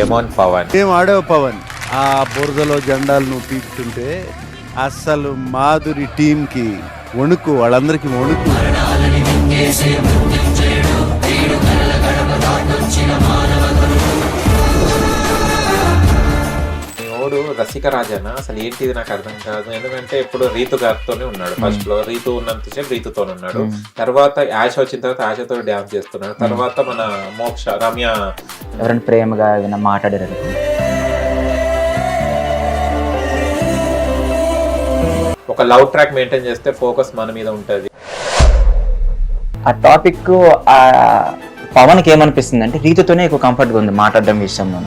Demon Pawan. ఏం ఆడేవు పవన్, ఆ బురదలో జెండాలు నువ్వు పీకుతుంటే అస్సలు మాధురి టీంకి వణుకు, వాళ్ళందరికీ వణుకు. ఓడు రసిక రాజానా అసలు ఏంటిది నాకు అర్థం కాదు. ఎందుకంటే ఇప్పుడు రీతు గారితోనే ఉన్నాడు. ఫస్ట్ లో రీతు ఉన్నంతసేపు రీతుతోనే ఉన్నాడు. తర్వాత యాష వచ్చిన తర్వాత యాషతో డాన్స్ చేస్తున్నాడు. తర్వాత మన మోక్ష రమ్య ఎవరైనా ప్రేమగా ఏదైనా మాట్లాడారు, ఒక లవ్ ట్రాక్ మెయింటైన్ చేస్తే ఫోకస్ మన మీద ఉంటది. ఆ టాపిక్ పవన్కి ఏమనిపిస్తుంది అంటే రీతుతోనే ఎక్కువ కంఫర్ట్గా ఉంది మాట్లాడడం విషయంలో.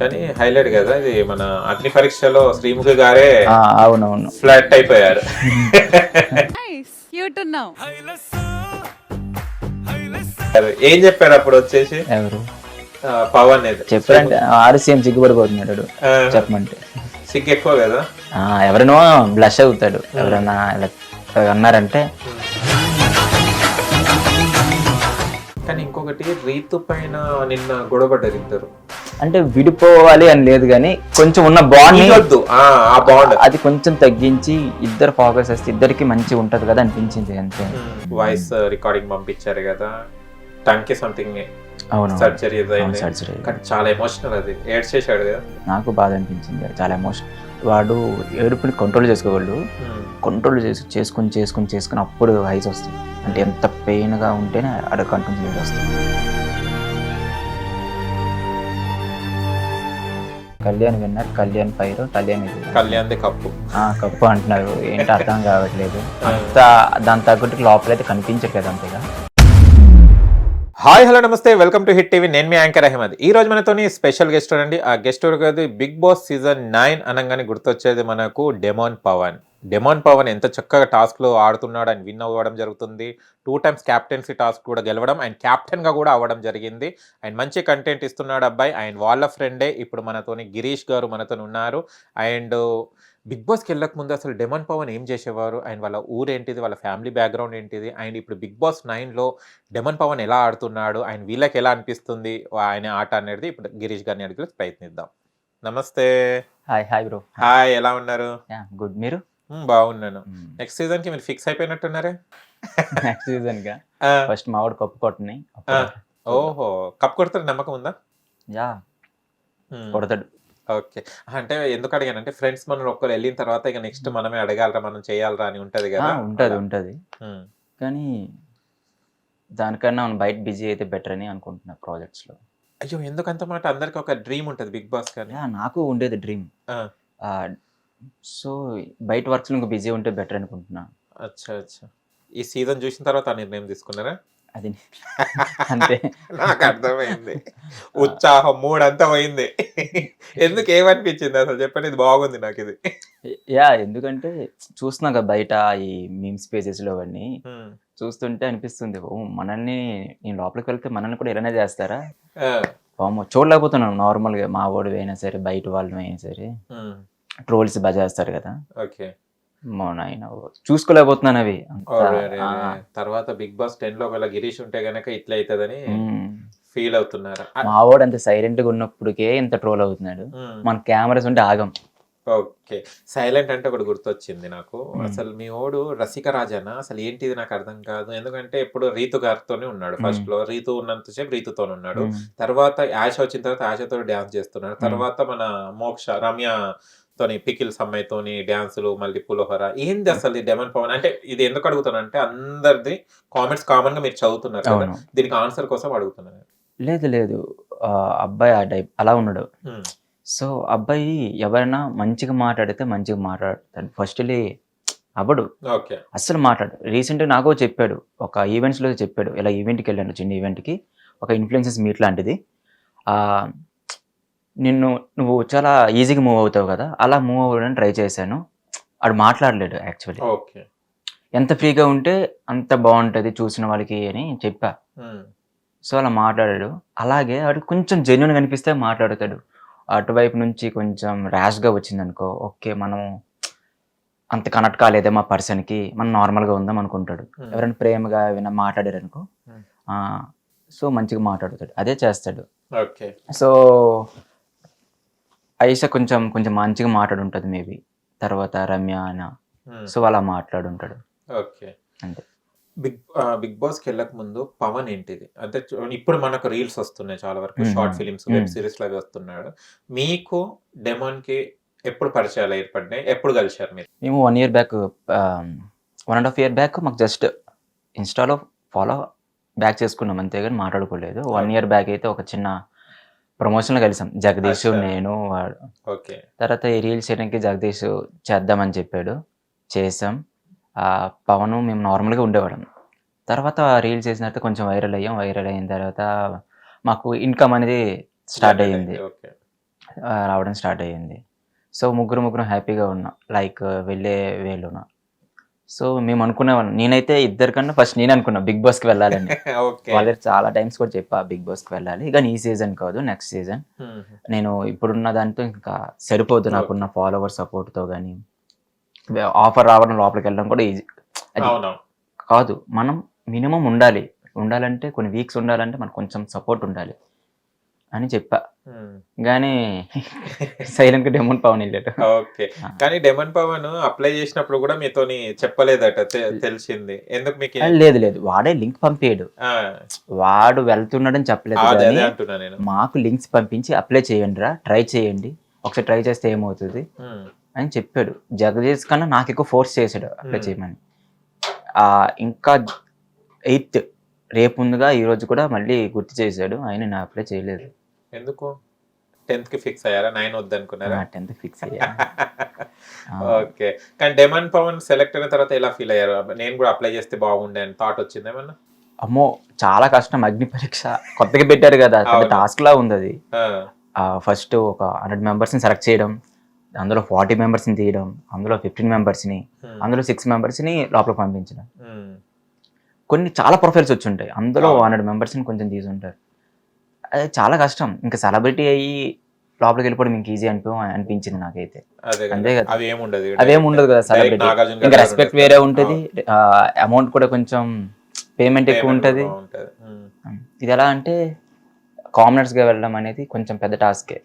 కానీ హైలైట్ కదా ఇది, మన అగ్ని పరీక్షలో శ్రీముఖి గారే అవునవును ఫ్లాట్ అయిపోయారు. ఏం చెప్పారు అప్పుడు వచ్చేసి ఎవరు పవన్ చెప్పారంటే ఆర్సీఎం సిగ్గుపడిపోతున్నాడు చెప్పమంటే. సిగ్గు ఎక్కువ కదా, ఎవరైనా బ్లష్ అవుతాడు ఎవరైనా ఇలా అన్నారంటే. కానీ ఇంకొకటి రీతు పైన నిన్న గొడవపడ్డారు ఇద్దరు. అంటే విడిపోవాలి అని లేదు కానీ కొంచెం ఉన్న బాండ్ అది కొంచెం తగ్గించి ఇద్దరు ఫోకస్ చేస్తే ఇద్దరికి మంచి ఉంటది కదా అనిపించింది అంతే. వాయిస్ రికార్డింగ్ పంపించారు కదా, టంకి సంథింగ్ అవును సర్జరీ సర్జరీ, కానీ చాలా ఎమోషనల్, అది ఏడ్స్ చేశాడు కదా. నాకు బాధ అనిపించింది, చాలా ఎమోషనల్. వాడు ఏడుపుని కంట్రోల్ చేసుకోగలడు, కంట్రోల్ చేసుకుని అప్పుడు హైస్ వస్తుంది. అంటే ఎంత పెయిన్గా ఉంటేనే అక్కడ కంట్రోల్ చేసి వస్తుంది. Kalyan winner, Kalyan fire, Kalyan cup cup అంటున్నారు. ఏంటి అర్థం కావట్లేదు. అంత దాని తగ్గట్టు లోపలైతే కనిపించట్లేదు అంతేగా. హాయ్ హలో నమస్తే, వెల్కమ్ టు హిట్ టీవీ. నేను మీ యాంకర్ అహ్మద్. ఈ రోజు మనతోని స్పెషల్ గెస్ట్ అండి. ఆ గెస్ట్ కాదు, బిగ్ బాస్ సీజన్ 9 అనగానే గుర్తొచ్చేది మనకు డెమోన్ పవన్. డెమోన్ పవన్ ఎంత చక్కగా టాస్క్లో ఆడుతున్నాడు, ఆయన విన్ అవ్వడం జరుగుతుంది. 2 times క్యాప్టెన్సీ టాస్క్ కూడా గెలవడం, ఆయన క్యాప్టెన్గా కూడా అవ్వడం జరిగింది. ఆయన మంచి కంటెంట్ ఇస్తున్నాడు అబ్బాయి. ఆయన వాళ్ళ ఫ్రెండే ఇప్పుడు మనతోని గిరీష్ గారు మనతో ఉన్నారు. అండ్ బిగ్ బాస్కి వెళ్ళక ముందు అసలు డెమోన్ పవన్ ఏం చేసేవారు, ఆయన వాళ్ళ ఊరేంటిది, వాళ్ళ ఫ్యామిలీ బ్యాక్గ్రౌండ్ ఏంటిది, అండ్ ఇప్పుడు బిగ్ బాస్ 9లో డెమోన్ పవన్ ఎలా ఆడుతున్నాడు, ఆయన వీళ్ళకి ఎలా అనిపిస్తుంది ఆయన ఆట అనేది ఇప్పుడు గిరీష్ గారిని అడిగి ప్రయత్నిద్దాం. నమస్తే. Hi bro. హాయ్, ఎలా ఉన్నారు? గుడ్, మీరు? బాగున్నాను. నెక్స్ట్ సీజన్ కి మీరు ఫిక్స్ అయిపోయినట్టున్నారే. నెక్స్ట్ సీజన్ గా ఫస్ట్ మావాడు కప్పు కొట్టని. ఓహో, కప్ కొడతాడు నమ్మకం ఉందా? యా, కొడతాడు. ఓకే, అంటే ఎందుకు అడిగానంటే ఫ్రెండ్స్ మనం ఒక్కరు వెళ్ళిన తర్వాత ఇక నెక్స్ట్ మనమే అడగాలరా, మనం చేయాలరా అని ఉంటది కదా. ఉంటది కానీ దానికన్నా మనం బయట బిజీ అయితే బెటర్ అని అనుకుంటున్నా ప్రాజెక్ట్స్ లో. అయ్యో, ఎందుకంత మాట? అందరికి ఒక డ్రీమ్ ఉంటది బిగ్ బాస్ కానీ. నాకు ఉండేది డ్రీమ్. సో బయట వర్క్స్ ఇంకా బిజీ ఉంటే బెటర్ అనుకుంటున్నా. అచ్చా, ఈ సీజన్ చూసిన తర్వాత ఆ నిర్ణయం తీసుకున్నారా? అది అంతే, నాకు అర్థమైంది. ఉత్సాహం మూడంతా పోయింది. ఎందుకు, ఏమనిపించింది అసలు చెప్పండి? ఇది బాగుంది నాకు ఇది. ఎందుకంటే చూస్తున్నా కదా బయట ఈ మీమ్స్ పేజెస్ లో అవన్నీ చూస్తుంటే అనిపిస్తుంది, ఓ మనల్ని నేను లోపలికి వెళ్తే మనల్ని కూడా ఇలానే చేస్తారా, చూడలేకపోతున్నాను. నార్మల్ గా మా వాడు అయినా సరే బయట వాళ్ళు అయినా సరే ట్రోల్స్ బాగా చేస్తారు కదా. ఓకే, చూసుకోలేకపోతున్నాను అవి. తర్వాత బిగ్ బాస్ 10 లో ఒకవేళ గిరీష్ ఉంటే గనక ఇట్లా అవుతుందని ఫీల్ అవుతున్నారా? మా వాడు అంత సైలెంట్ గా ఉన్నప్పటికే ఇంత ట్రోల్ అవుతున్నాడు, మన కెమెరాస్ ఉంటే ఆగం. ఓకే, సైలెంట్ అంటే ఒకటి గుర్తొచ్చింది నాకు. అసలు మీ ఓడు రసిక రాజానా అసలు ఏంటిది నాకు అర్థం కాదు. ఎందుకంటే ఇప్పుడు రీతు గారితోనే ఉన్నాడు. ఫస్ట్ లో రీతు ఉన్నంతసేపు రీతుతోనే ఉన్నాడు. తర్వాత యాష వచ్చిన తర్వాత యాషతో డాన్స్ చేస్తున్నాడు. తర్వాత మన మోక్ష రమ్య తోని పికిల్స్ అమ్మాయితోని డాన్సులు, మళ్ళీ పులిహోర. ఏంది అసలు డెమోన్ పవన్ అంటే? ఇది ఎందుకు అడుగుతానంటే అందరిది కామెంట్స్ కామన్ గా మీరు చదువుతున్నారు కదా, దీనికి ఆన్సర్ కోసం అడుగుతున్నాను. లేదు అబ్బాయి ఆ టైప్ అలా ఉన్నాడు. సో అబ్బాయి ఎవరైనా మంచిగా మాట్లాడితే మంచిగా మాట్లాడతాడు, ఫస్ట్లీ అవ్వడు, అస్సలు మాట్లాడు. రీసెంట్గా నాకు చెప్పాడు, ఒక ఈవెంట్స్లో చెప్పాడు, ఇలా ఈవెంట్కి వెళ్ళాను, చిన్న ఈవెంట్కి, ఒక ఇన్ఫ్లుయెన్సెస్ మీట్ లాంటిది. నువ్వు చాలా ఈజీగా మూవ్ అవుతావు కదా, అలా మూవ్ అవ్వడానికి ట్రై చేశాను. ఆడు మాట్లాడలేడు యాక్చువల్లీ. ఎంత ఫ్రీగా ఉంటే అంత బాగుంటుంది చూసిన వాళ్ళకి అని చెప్పా. సో అలా మాట్లాడాడు. అలాగే ఆడు కొంచెం జెన్యున్ కనిపిస్తే మాట్లాడతాడు. అటువైపు నుంచి కొంచెం ర్యాష్గా వచ్చింది అనుకో, ఓకే మనం అంత కనెక్ట్ కాలేదే మా పర్సన్కి, మనం నార్మల్గా ఉందాం అనుకుంటాడు. ఎవరైనా ప్రేమగా ఏమైనా మాట్లాడారు అనుకో, సో మంచిగా మాట్లాడుతాడు, అదే చేస్తాడు. ఓకే. సో ఐషా కొంచెం కొంచెం మంచిగా మాట్లాడుంటది మేబీ. తర్వాత రమ్య అన. సో అలా మాట్లాడుంటాడు. ఓకే. అంతే. బిగ్ బాస్కి వెళ్ళక ముందు పవన్ ఏంటిది అంటే ఇప్పుడు మనకు రీల్స్ వస్తున్నాయి చాలా వరకు, షార్ట్ ఫిలిమ్స్, వెబ్ సిరీస్ అవి వస్తున్నాడు. మీకు డెమాన్ కి ఎప్పుడు పరిచయాలు ఏర్పడినాయి, ఎప్పుడు కలిశారు మీరు? మేము 1 ఇయర్ బ్యాక్ 1.5 ఇయర్ బ్యాక్ మాకు జస్ట్ ఇన్‌స్టాలో ఫాలో బ్యాక్ చేసుకున్నాం అంతే గాని మాట్లాడుకోలేదు. 1 ఇయర్ బ్యాక్ అయితే ఒక చిన్న ప్రమోషన్‌లో కలిసాం. జగదీష్, అచ్చా. నేను, వాడు. ఓకే. తర్వాత ఈ రీల్స్ చేయడానికి జగదీష్ చేద్దామని చెప్పాడు. చేసాం. పవను మేము నార్మల్‌గా ఉండేవాళ్ళం. తర్వాత రీల్స్ చేసిన తర్వాత కొంచెం వైరల్ అయ్యాం. వైరల్ అయిన తర్వాత మాకు ఇన్‌కమ్ అనేది స్టార్ట్ అయ్యింది. ఓకే. రావడం స్టార్ట్ అయ్యింది. సో ముగ్గురం హ్యాపీగా ఉన్నాం. లైక్ వెళ్ళే వేలోన. సో మేము అనుకునేవాళ్ళం. నేనైతే ఇద్దరికన్నా ఫస్ట్ నేను అనుకున్నా బిగ్ బాస్‌కి వెళ్ళాలని. ఓకే. వాళ్ళకి చాలా టైమ్స్ కూడా చెప్పా బిగ్ బాస్‌కి వెళ్ళాలి. కానీ ఈ సీజన్ కాదు, నెక్స్ట్ సీజన్. నేను ఇప్పుడున్న దాంతో ఇంకా సరిపోదు నాకున్న ఫాలోవర్ సపోర్ట్‌తో గానీ, ఆఫర్ రావడం లోపలికి వెళ్ళడం కూడా ఈజీ. అది అవును. కాదు. మనం మినిమమ్ ఉండాలి. ఉండాలంటే కొన్ని వీక్స్ ఉండాలంటే మనకు కొంచెం సపోర్ట్ ఉండాలి అని చెప్పా. గానీ సైలెంట్‌గా డెమోన్ పవన్ వెళ్ళాడు. ఓకే. కానీ డెమన్ పవన్ అప్లై చేసినప్పుడు కూడా మీతోని చెప్పలేదట, తెలిసింది. ఎందుకు మీకు? లేదు. వాడే లింక్ పంపాడు. వాడు వెళ్తున్నాడని చెప్పలేదు అదే కానీ అంటున్నా నేను. మాకు లింక్స్ పంపించి అప్లై చేయండిరా, ట్రై చేయండి. ఒకసారి ట్రై చేస్తే ఏమవుతది అని చెప్పాడు. జగదీష్ కన్నా నాకు ఎక్కువ ఫోర్స్ చేశాడు అప్లై చేయమని. ఇంకా 8th రేపు ముందుగా ఈ రోజు కూడా మళ్ళీ గుర్తు చేశాడు. అయినా నేను అప్లై చేయలేదు. ఎందుకు? 10th కి ఫిక్స్ అయ్యారా? 9 వద్దనుకున్నారా? 10th ఫిక్స్ అయ్యా. ఓకే. కానీ డెమన్ పవన్ సెలెక్ట్ అయిన తర్వాత ఎలా ఫీల్ అయ్యారు? నేను కూడా అప్లై చేస్తే బాగుండే అని థాట్ వచ్చింది ఏమన్నా? అమ్మో చాలా కష్టం. అగ్ని పరీక్ష కొత్తగా పెట్టారు కదా, పెద్ద టాస్క్ లా ఉంది అది. ఫస్ట్ ఒక 100 మెంబర్స్ని సెలెక్ట్ చేయడం, అందులో 40 మెంబర్స్ని తీయడం, అందులో 15 మెంబర్స్ని, అందులో 6 మెంబర్స్ని లోపలికి పంపించడం. కొన్ని చాలా ప్రొఫైల్స్ వచ్చి ఉంటాయి, అందులో 100 మెంబర్స్ని కొంచెం తీసుంటారు. అది చాలా కష్టం. ఇంకా సెలబ్రిటీ అయ్యి లోపలికి వెళ్ళిపోవడం ఇంక ఈజీ అనిపించింది నాకైతే. అంతే కదా, అవేం ఉండదు కదా సెలబ్రిటీ. ఇంకా రెస్పెక్ట్ వేరే ఉంటుంది, అమౌంట్ కూడా కొంచెం పేమెంట్ ఎక్కువ ఉంటుంది. ఇది ఎలా అంటే కామనర్స్ గా వెళ్ళడం అనేది కొంచెం పెద్ద టాస్కే.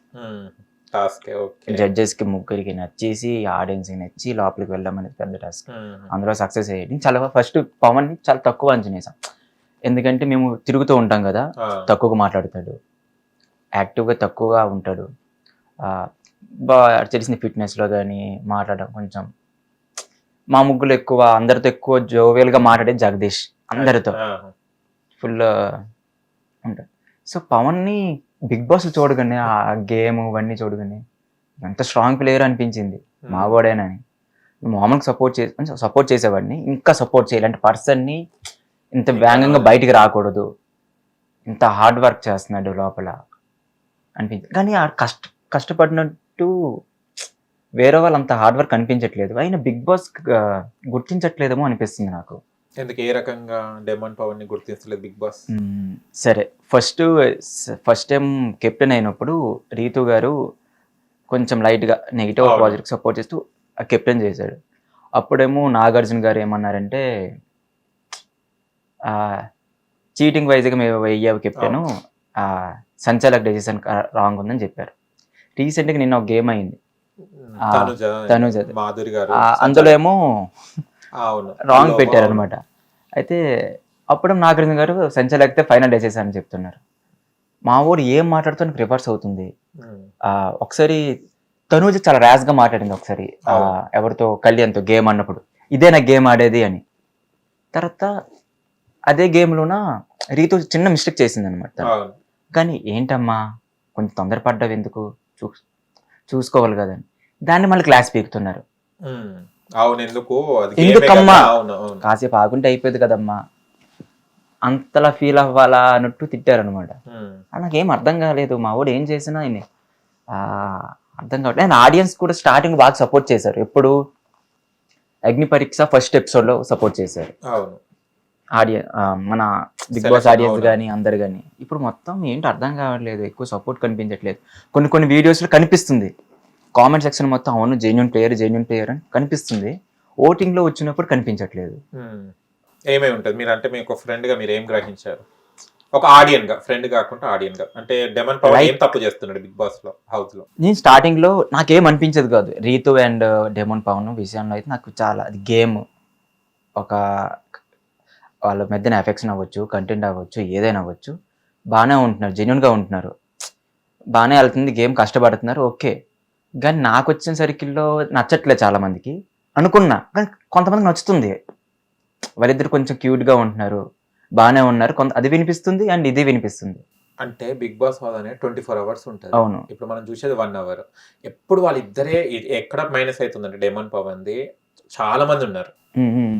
జడ్జెస్ కి ముగ్గురికి నచ్చేసి ఆడియన్స్ కి నచ్చి లోపలికి వెళ్ళడం అనేది పెద్ద టాస్క్. అందులో సక్సెస్ అయ్యేది చాలా ఫస్ట్ పవన్ ని చాలా తక్కువ అంచనా వేసాం. ఎందుకంటే మేము తిరుగుతూ ఉంటాం కదా, తక్కువగా మాట్లాడతాడు, యాక్టివ్ గా తక్కువగా ఉంటాడు, బాగా తెలిసిన ఫిట్నెస్ లో కానీ మాట్లాడడం కొంచెం. మా ముగ్గులు ఎక్కువ అందరితో ఎక్కువ జోవియల్ గా మాట్లాడేది జగదీష్, అందరితో ఫుల్ ఉంటాడు. సో పవన్ ని బిగ్ బాస్ చూడగానే ఆ గేమ్ ఇవన్నీ చూడగానే ఎంత స్ట్రాంగ్ ప్లేయర్ అనిపించింది, మావాడేనని. మామూలుగా సపోర్ట్ చేసేవాడిని, ఇంకా సపోర్ట్ చేయాలి అంటే పర్సన్ని ఇంత వేగంగా బయటికి రాకూడదు, ఇంత హార్డ్ వర్క్ చేస్తున్నాడు లోపల అనిపించింది. కానీ ఆ కష్టపడినట్టు వేరే వాళ్ళు అంత హార్డ్ వర్క్ అనిపించట్లేదు. అయినా బిగ్ బాస్ గుర్తించట్లేదేమో అనిపిస్తుంది నాకు. ఎందుకు, ఏ రకంగా డెమన్ పవన్ ని గుర్తించలేదు బిగ్ బాస్? సరే, ఫస్ట్ టైం కెప్టెన్ అయినప్పుడు రీతు గారు కొంచెం లైట్గా నెగిటివ్ ప్రాజెక్ట్ సపోర్ట్ చేస్తూ కెప్టెన్ చేశాడు. అప్పుడేమో నాగార్జున గారు ఏమన్నారంటే చీటింగ్ వైజ్గా మేము వెయ్యావు కెప్టెన్, సంచాలక్ డెసిషన్ రాంగ్ ఉందని చెప్పారు. రీసెంట్గా నిన్న ఒక గేమ్ అయింది తనుజ, అందులో ఏమో రాంగ్ పెట్టారు అనమాట. అయితే అప్పుడు నాగార్జున గారు సంచాలకితే ఫైనల్ వేసేసారని చెప్తున్నారు. మా ఊరు ఏం మాట్లాడుతూ రివర్స్ అవుతుంది. ఒకసారి తనుజ చాలా ర్యాష్ గా మాట్లాడింది ఒకసారి ఎవరితో, కళ్యాణ్తో గేమ్ అన్నప్పుడు, ఇదే నా గేమ్ ఆడేది అని. తర్వాత అదే గేమ్లోన రీతు చిన్న మిస్టేక్ చేసింది అనమాట. కానీ ఏంటమ్మా కొంచెం తొందరపడ్డావు ఎందుకు, చూసుకోవాలి కదా అని దాన్ని మళ్ళీ క్లాస్ పీకుతున్నారు. ఎందుకమ్మా కాసేపు ఆగుంటే అయిపోయింది కదమ్మా, అంతలా ఫీల్ అవ్వాలా అన్నట్టు తిట్టారనమాట. నాకేం అర్థం కాలేదు, మా వాడు ఏం చేసినా ఆయన అర్థం కావట్లేదు. ఆయన ఆడియన్స్ కూడా స్టార్టింగ్ బాగా సపోర్ట్ చేశారు. ఎప్పుడు అగ్ని పరీక్ష ఫస్ట్ ఎపిసోడ్ లో సపోర్ట్ చేశారు మన బిగ్ బాస్ ఆడియన్స్ కానీ అందరు కానీ. ఇప్పుడు మొత్తం ఏంటి అర్థం కావట్లేదు, ఎక్కువ సపోర్ట్ కనిపించట్లేదు. కొన్ని వీడియోస్లో కనిపిస్తుంది కామెంట్ సెక్షన్ మొత్తం అవును జెన్యూన్ ప్లేయర్ అని కనిపిస్తుంది, ఓటింగ్ లో వచ్చినప్పుడు కనిపించట్లేదు. ఏమై ఉంటుంది మీరు అంటే మీకు ఫ్రెండ్ గా మీరు ఏం గ్రహించారు ఒక ఆడియన్ గా, ఫ్రెండ్ కాకుండా ఆడియన్ గా, అంటే డెమన్ పవన్ ఏం తప్పు చేస్తున్నాడు బిగ్ బాస్ లో, హౌస్ లో? నేను స్టార్టింగ్ లో నాకేం అనిపించదు కాదు రీతు అండ్ డెమోన్ పవన్ విషయంలో అయితే నాకు చాలా అది గేమ్, ఒక వాళ్ళ మధ్యన ఎఫెక్షన్ అవ్వచ్చు, కంటెంట్ అవ్వచ్చు, ఏదైనా అవ్వచ్చు, బాగానే ఉంటున్నారు, జెన్యున్గా ఉంటున్నారు, బాగానే వెళ్తుంది గేమ్, కష్టపడుతున్నారు, ఓకే. కానీ నాకు వచ్చిన సర్కిల్లో నచ్చట్లేదు చాలా మందికి అనుకున్నా, కానీ కొంతమందికి నచ్చుతుంది. వాళ్ళిద్దరు కొంచెం క్యూట్గా ఉంటున్నారు, బాగానే ఉన్నారు, కొంత అది వినిపిస్తుంది అండ్ ఇది వినిపిస్తుంది. అంటే బిగ్ బాస్ హౌస్ అనేది 24 అవర్స్ ఉంటుంది. అవును. ఇప్పుడు మనం చూసేది 1 అవర్. ఎప్పుడు వాళ్ళిద్దరే ఎక్కడ మైనస్ అవుతుందంటే డెమన్ పవన్ది చాలా మంది ఉన్నారు.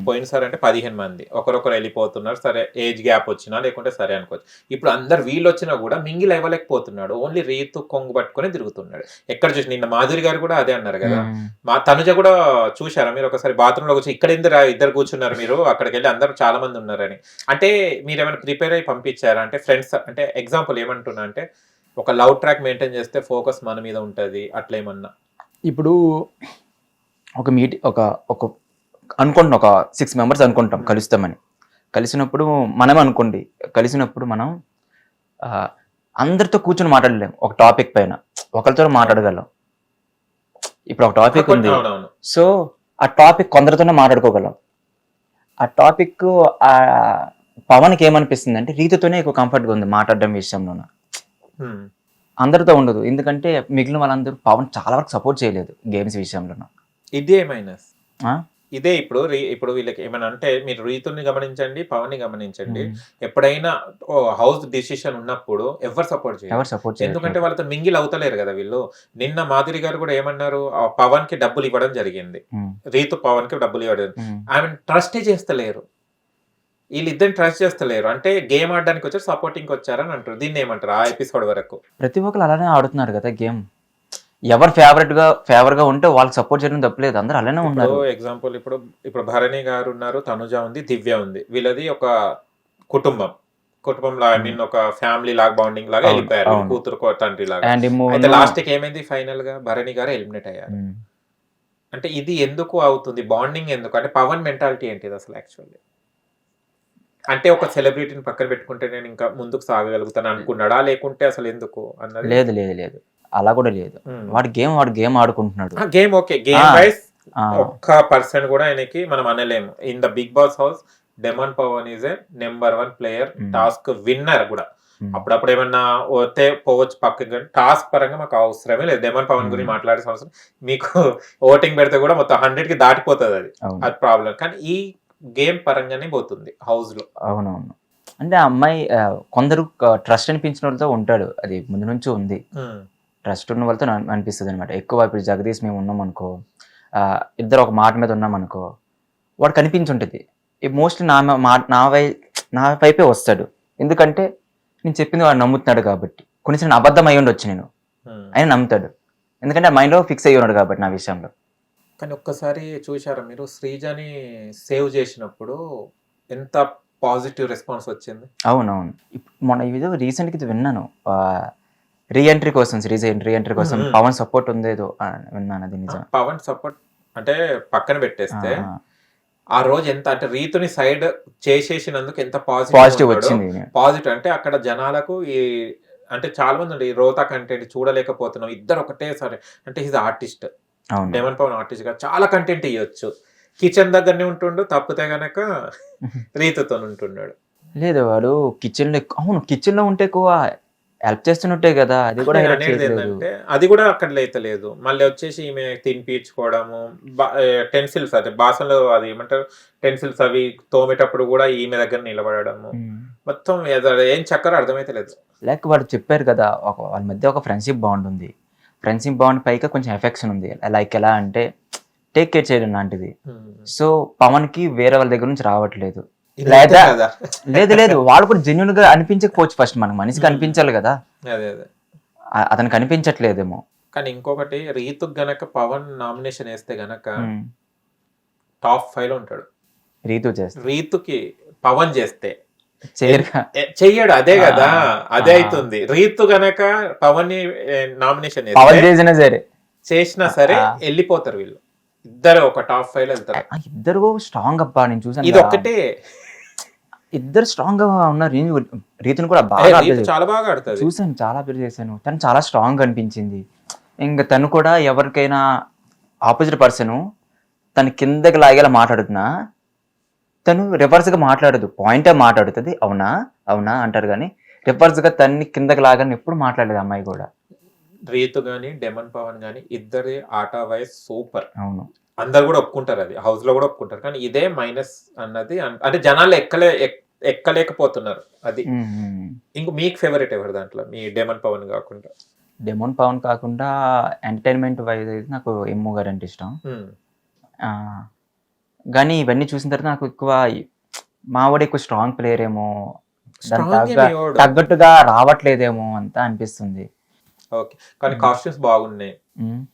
పోయినసారి అంటే 15 మంది ఒకరొకరు వెళ్ళిపోతున్నారు. సరే ఏజ్ గ్యాప్ వచ్చినా లేకుంటే సరే అనుకోవచ్చు. ఇప్పుడు అందరు వీళ్ళు వచ్చినా కూడా మింగిల్ అవ్వలేకపోతున్నాడు. ఓన్లీ రీతు కొంగు పట్టుకొని తిరుగుతున్నాడు. ఎక్కడ చూసి నిన్న మాధురి గారు కూడా అదే అన్నారు కదా. మా తనుజ కూడా చూశారా మీరు ఒకసారి బాత్రూమ్ లో కూర్చొని, ఇక్కడ ఇద్దరు కూర్చున్నారు మీరు, అక్కడికి వెళ్ళి అందరూ చాలా మంది ఉన్నారని. అంటే మీరు ఏమైనా ప్రిపేర్ అయ్యి పంపించారా? అంటే ఫ్రెండ్స్, అంటే ఎగ్జాంపుల్ ఏమంటున్నా అంటే ఒక లవ్ ట్రాక్ మెయింటైన్ చేస్తే ఫోకస్ మన మీద ఉంటది, అట్లా ఏమన్నా? ఇప్పుడు ఒక ఒక అనుకుంటాం, ఒక 6 మెంబర్స్ అనుకుంటాం కలుస్తామని. కలిసినప్పుడు మనమే అనుకోండి, కలిసినప్పుడు మనం అందరితో కూర్చొని మాట్లాడలేము. ఒక టాపిక్ పైన ఒకరితో మాట్లాడగలం. ఇప్పుడు ఒక టాపిక్ ఉంది, సో ఆ టాపిక్ కొందరితోనే మాట్లాడుకోగలం. ఆ టాపిక్ పవన్కి ఏమనిపిస్తుంది అంటే రీతితోనే ఎక్కువ కంఫర్ట్గా ఉంది మాట్లాడడం విషయంలో, అందరితో ఉండదు. ఎందుకంటే మిగిలిన వాళ్ళందరూ పవన్ చాలా వరకు సపోర్ట్ చేయలేదు గేమ్స్ విషయంలో. ఇదే మైనస్. ఇదే ఇప్పుడు వీళ్ళకి ఏమైనా అంటే మీరు రీతుని గమనించండి, పవన్ ని గమనించండి. ఎప్పుడైనా హౌస్ డిసిషన్ ఉన్నప్పుడు ఎవరు సపోర్ట్ చేయరు, ఎందుకంటే వాళ్ళతో మింగిల్ అవుతలేరు కదా వీళ్ళు. నిన్న మాధురి గారు కూడా ఏమన్నారు, పవన్ కి డబ్బులు ఇవ్వడం జరిగింది, రీతు పవన్ కి డబ్బులు ఇవ్వడం, ఆమె ట్రస్టే చేస్తలేరు, వీళ్ళిద్దరిని ట్రస్ట్ చేస్తలేరు. అంటే గేమ్ ఆడడానికి వచ్చారు, సపోర్టింగ్ వచ్చారని అంటారు. దీన్ని ఏమంటారు? ఆ ఎపిసోడ్ వరకు ప్రతి ఒక్కరు అలానే ఆడుతున్నారు కదా గేమ్. ఎవరు ఫేవర్ గా ఉంటే వాళ్ళకి సపోర్ట్ చేయడం తప్పలేదు, అందరూ అలానే ఉన్నారు. ఎగ్జాంపుల్ ఇప్పుడు భరణి గారు ఉన్నారు, తనుజ ఉంది, దివ్య ఉంది. వీళ్ళది ఒక కుటుంబంలో, ఐ మీన్ ఒక ఫ్యామిలీ లాగా, బాండింగ్ లాగా వెళ్ళిపోయారు, కూతురు తండ్రి లాగా. అయితే లాస్ట్ కి ఏమైంది, ఫైనల్ గా భరణి గారు ఎలిమినేట్ అయ్యారు. అంటే ఇది ఎందుకు అవుతుంది, బాండింగ్ ఎందుకు? అంటే పవన్ మెంటాలిటీ ఏంటిది అసలు యాక్చువల్లీ? అంటే ఒక సెలబ్రిటీని పక్కన పెట్టుకుంటే నేను ఇంకా ముందుకు సాగగలుగుతాను అనుకున్నాడా, లేకుంటే అసలు ఎందుకు అన్నది? లేదు, అలా కూడా లేదు. వాడు గేమ్ ఆడుకుంటున్నాడు. గేమ్ ఓకే, గేమ్ వైస్ ఒక్క పర్సన్ కూడా ఆయనకి మనం అనలేము. In the Bigg Boss house demon Pavan is a number 1 player, task winner కూడా. అప్పుడప్పుడు ఏమన్నా పోతే పోవచ్చు పక్కకి, టాస్క్ పరంగా మాకు అవసరమే లేదు డెమన్ పవన్ గురించి మాట్లాడే అవసరం. మీకు ఓటింగ్ పెడితే కూడా మొత్తం 100కి దాటిపోతుంది, అది ప్రాబ్లం. కానీ ఈ గేమ్ పరంగానే పోతుంది హౌస్ లో. అవునవును. అంటే ఆ అమ్మాయి కొందరు ట్రస్ట్ అనిపించిన వాళ్ళతో ఉంటాడు, అది ముందు నుంచి ఉంది. ట్రస్ట్ ఉన్న వాళ్ళతో అనిపిస్తుంది అనమాట ఎక్కువ. ఇప్పుడు జగదీష్ మేము ఉన్నాం అనుకో, ఇద్దరు ఒక మాట మీద ఉన్నాం అనుకో, వాడు కనిపించుంటుంది. మోస్ట్లీ నా వైపే వస్తాడు, ఎందుకంటే నేను చెప్పింది వాడు నమ్ముతున్నాడు కాబట్టి. కొన్నిసార్లు అబద్ధం అయ్యి ఉండొచ్చు, నేను ఆయన నమ్ముతాడు, ఎందుకంటే ఆ మైండ్లో ఫిక్స్ అయ్యి ఉన్నాడు కాబట్టి నా విషయంలో. కానీ ఒక్కసారి చూసారా మీరు, శ్రీజని సేవ్ చేసినప్పుడు ఎంత పాజిటివ్ రెస్పాన్స్ వచ్చింది? అవునవును. మొన్న ఇది రీసెంట్గా విన్నాను, రీఎంట్రీ కోసం పవన్ సపోర్ట్ ఉందేదో విన్నాను. అది నిజం. పవన్ సపోర్ట్ అంటే పక్కన పెట్టేస్తే ఆ రోజు ఎంత అంటే రీతుని సైడ్ చేసేసినందుకు ఎంత పాజిటివ్ వచ్చింది. పాజిటివ్ అంటే అక్కడ జనాలకు ఈ అంటే చాలా మంది ఉండే రోతా కంటెంట్ చూడలేకపోతున్నాం, ఇద్దరు ఒకటేసారి. అంటే his artist, Demon Pavan artist గా చాలా కంటెంట్ ఇవ్వచ్చు. కిచెన్ దగ్గరనే ఉంటుండు, తప్పితే గనక రీతుతో ఉంటున్నాడు. లేదు వాడు కిచెన్ లో ఉంటే ఎక్కువ హెల్ప్ చేస్తున్నట్టే కదా. అది కూడా ఏంటంటే అది కూడా అక్కడ లేదు. మళ్ళీ వచ్చేసి ఈమె తినిపించుకోవడము, టెన్సిల్స్ అదే బాసనలో అది ఏమంటారు టెన్సిల్స్ అవి తోమేటప్పుడు కూడా ఈమె దగ్గర నిలబడము, మొత్తం ఏం చక్కర అర్థమైతే లేదు. లైక్ వాడు చెప్పారు కదా, వాళ్ళ మధ్య ఒక ఫ్రెండ్షిప్ బాండ్ ఉంది. ఫ్రెండ్షిప్ బాండ్ పైగా కొంచెం ఎఫెక్షన్ ఉంది. లైక్ ఎలా అంటే టేక్ కేర్ చేయడం లాంటిది. సో పవన్ కి వేరే వాళ్ళ దగ్గర నుంచి రావట్లేదు. లేదు వాడు కూడా జెన్యున్ గా అనిపించకపోవచ్చు. ఫస్ట్ మనకు మనిషికి అనిపించాలి కదా, అతనికి అనిపించట్లేదేమో. కానీ ఇంకొకటి, రీతు గనక పవన్ నామినేషన్ వేస్తే గనక టాప్ 5 లో ఉంటాడు. రీతుకి పవన్ చేస్తే చెయ్యడు, అదే కదా, అదే అవుతుంది. రీతు గనక పవన్ ని నామినేషన్ చేసినా సరే వెళ్ళిపోతారు వీళ్ళు ఇద్దరు, ఒక టాప్ 5 లో వెళ్తారు. ఇద్దరు స్ట్రాంగ్ అబ్బా, నేను చూసాను. ఇది ఒక్కటే ఇద్దరు స్ట్రాంగ్ గా ఉన్నారు. రీతిని కూడా బాగా చాలా బాగా ఆడుతుంది. చూసాను, చాలా పేరు చేశాను. తను చాలా స్ట్రాంగ్ అనిపించింది. ఇంకా తను కూడా ఎవరికైనా ఆపోజిట్ పర్సన్ తను కిందకి లాగేలా మాట్లాడుతున్నా తను రివర్స్ గా మాట్లాడదు, పాయింటే మాట్లాడుతుంది. అవునా అవునా అంటారు కానీ రివర్స్ గా తన్ని కిందకి లాగని ఎప్పుడు మాట్లాడలేదు అమ్మాయి కూడా. రీతు గాని డెమన్ పవన్ గాని ఇద్దరి ఆట వైస్ సూపర్. అవును, అందరు కూడా ఒప్పుకుంటారు, అది హౌస్ లో కూడా ఒప్పుకుంటారు. కానీ ఇదే మైనస్ అన్నది అంటే జనాలు ఎక్కలేకపోతున్నారు అది. ఇంకో మీకు ఫేవరెట్ ఎవరు దాంట్లో, మీ డెమన్ పవన్ కాకుండా? డెమోన్ పవన్ కాకుండా ఎంటర్టైన్మెంట్ వైజ్ అయితే నాకు ఎమ్ము గారు అంటే ఇష్టం. కానీ ఇవన్నీ చూసిన తర్వాత నాకు ఎక్కువ మావాడు ఎక్కువ స్ట్రాంగ్ ప్లేయర్ ఏమో, తగ్గట్టుగా రావట్లేదేమో అంతా అనిపిస్తుంది. ఓకే, కానీ కాస్ట్యూమ్స్ బాగున్నాయి.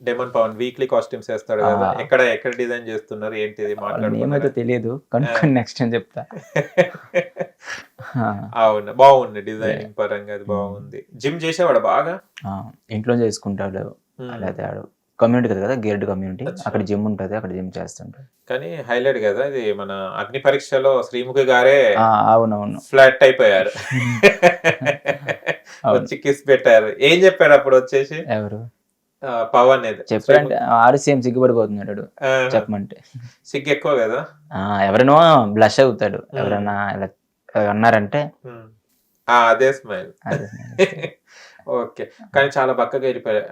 డెమన్ పవన్ వీక్లీ కాస్ట్యూమ్స్ వేస్తాడు కదా, ఎక్కడ డిజైన్ చేస్తున్నారు ఏంటిది ఏమైతే తెలియదు, కనుక్కొని నెక్స్ట్ టైం చెప్తా. అవును, బాగుంది డిజైనింగ్ పరంగా, అది బాగుంది. జిమ్ చేసేవాడు బాగా, ఇంట్లో చేసుకుంటాడు. అలాగే కమ్యూనిటీ కదా, గేర్డ్ కమ్యూనిటీ, అక్కడ జిమ్ ఉంటది, అక్కడ జిమ్ చేస్తుంటాడు. కానీ హైలైట్ కదా ఇది, మన అగ్ని పరీక్షలో శ్రీముఖి గారే అవునవును ఫ్లాట్ అయిపోయారు. వచ్చి కిస్ పెట్టారు. ఏం చెప్పాడు అప్పుడు వచ్చేసి? ఎవరు? పవన్ చెప్పాడంటే ఆర్సీఎం సిగ్గుపడిపోతున్నాడు చెప్పమంటే. సిగ్గు ఎక్కువ కదా, ఎవరైనా బ్లష్ అవుతాడు, ఎవరైనా ఇలా అన్నారంటే అదే స్మైల్. ఓకే, కానీ చాలా బక్కగా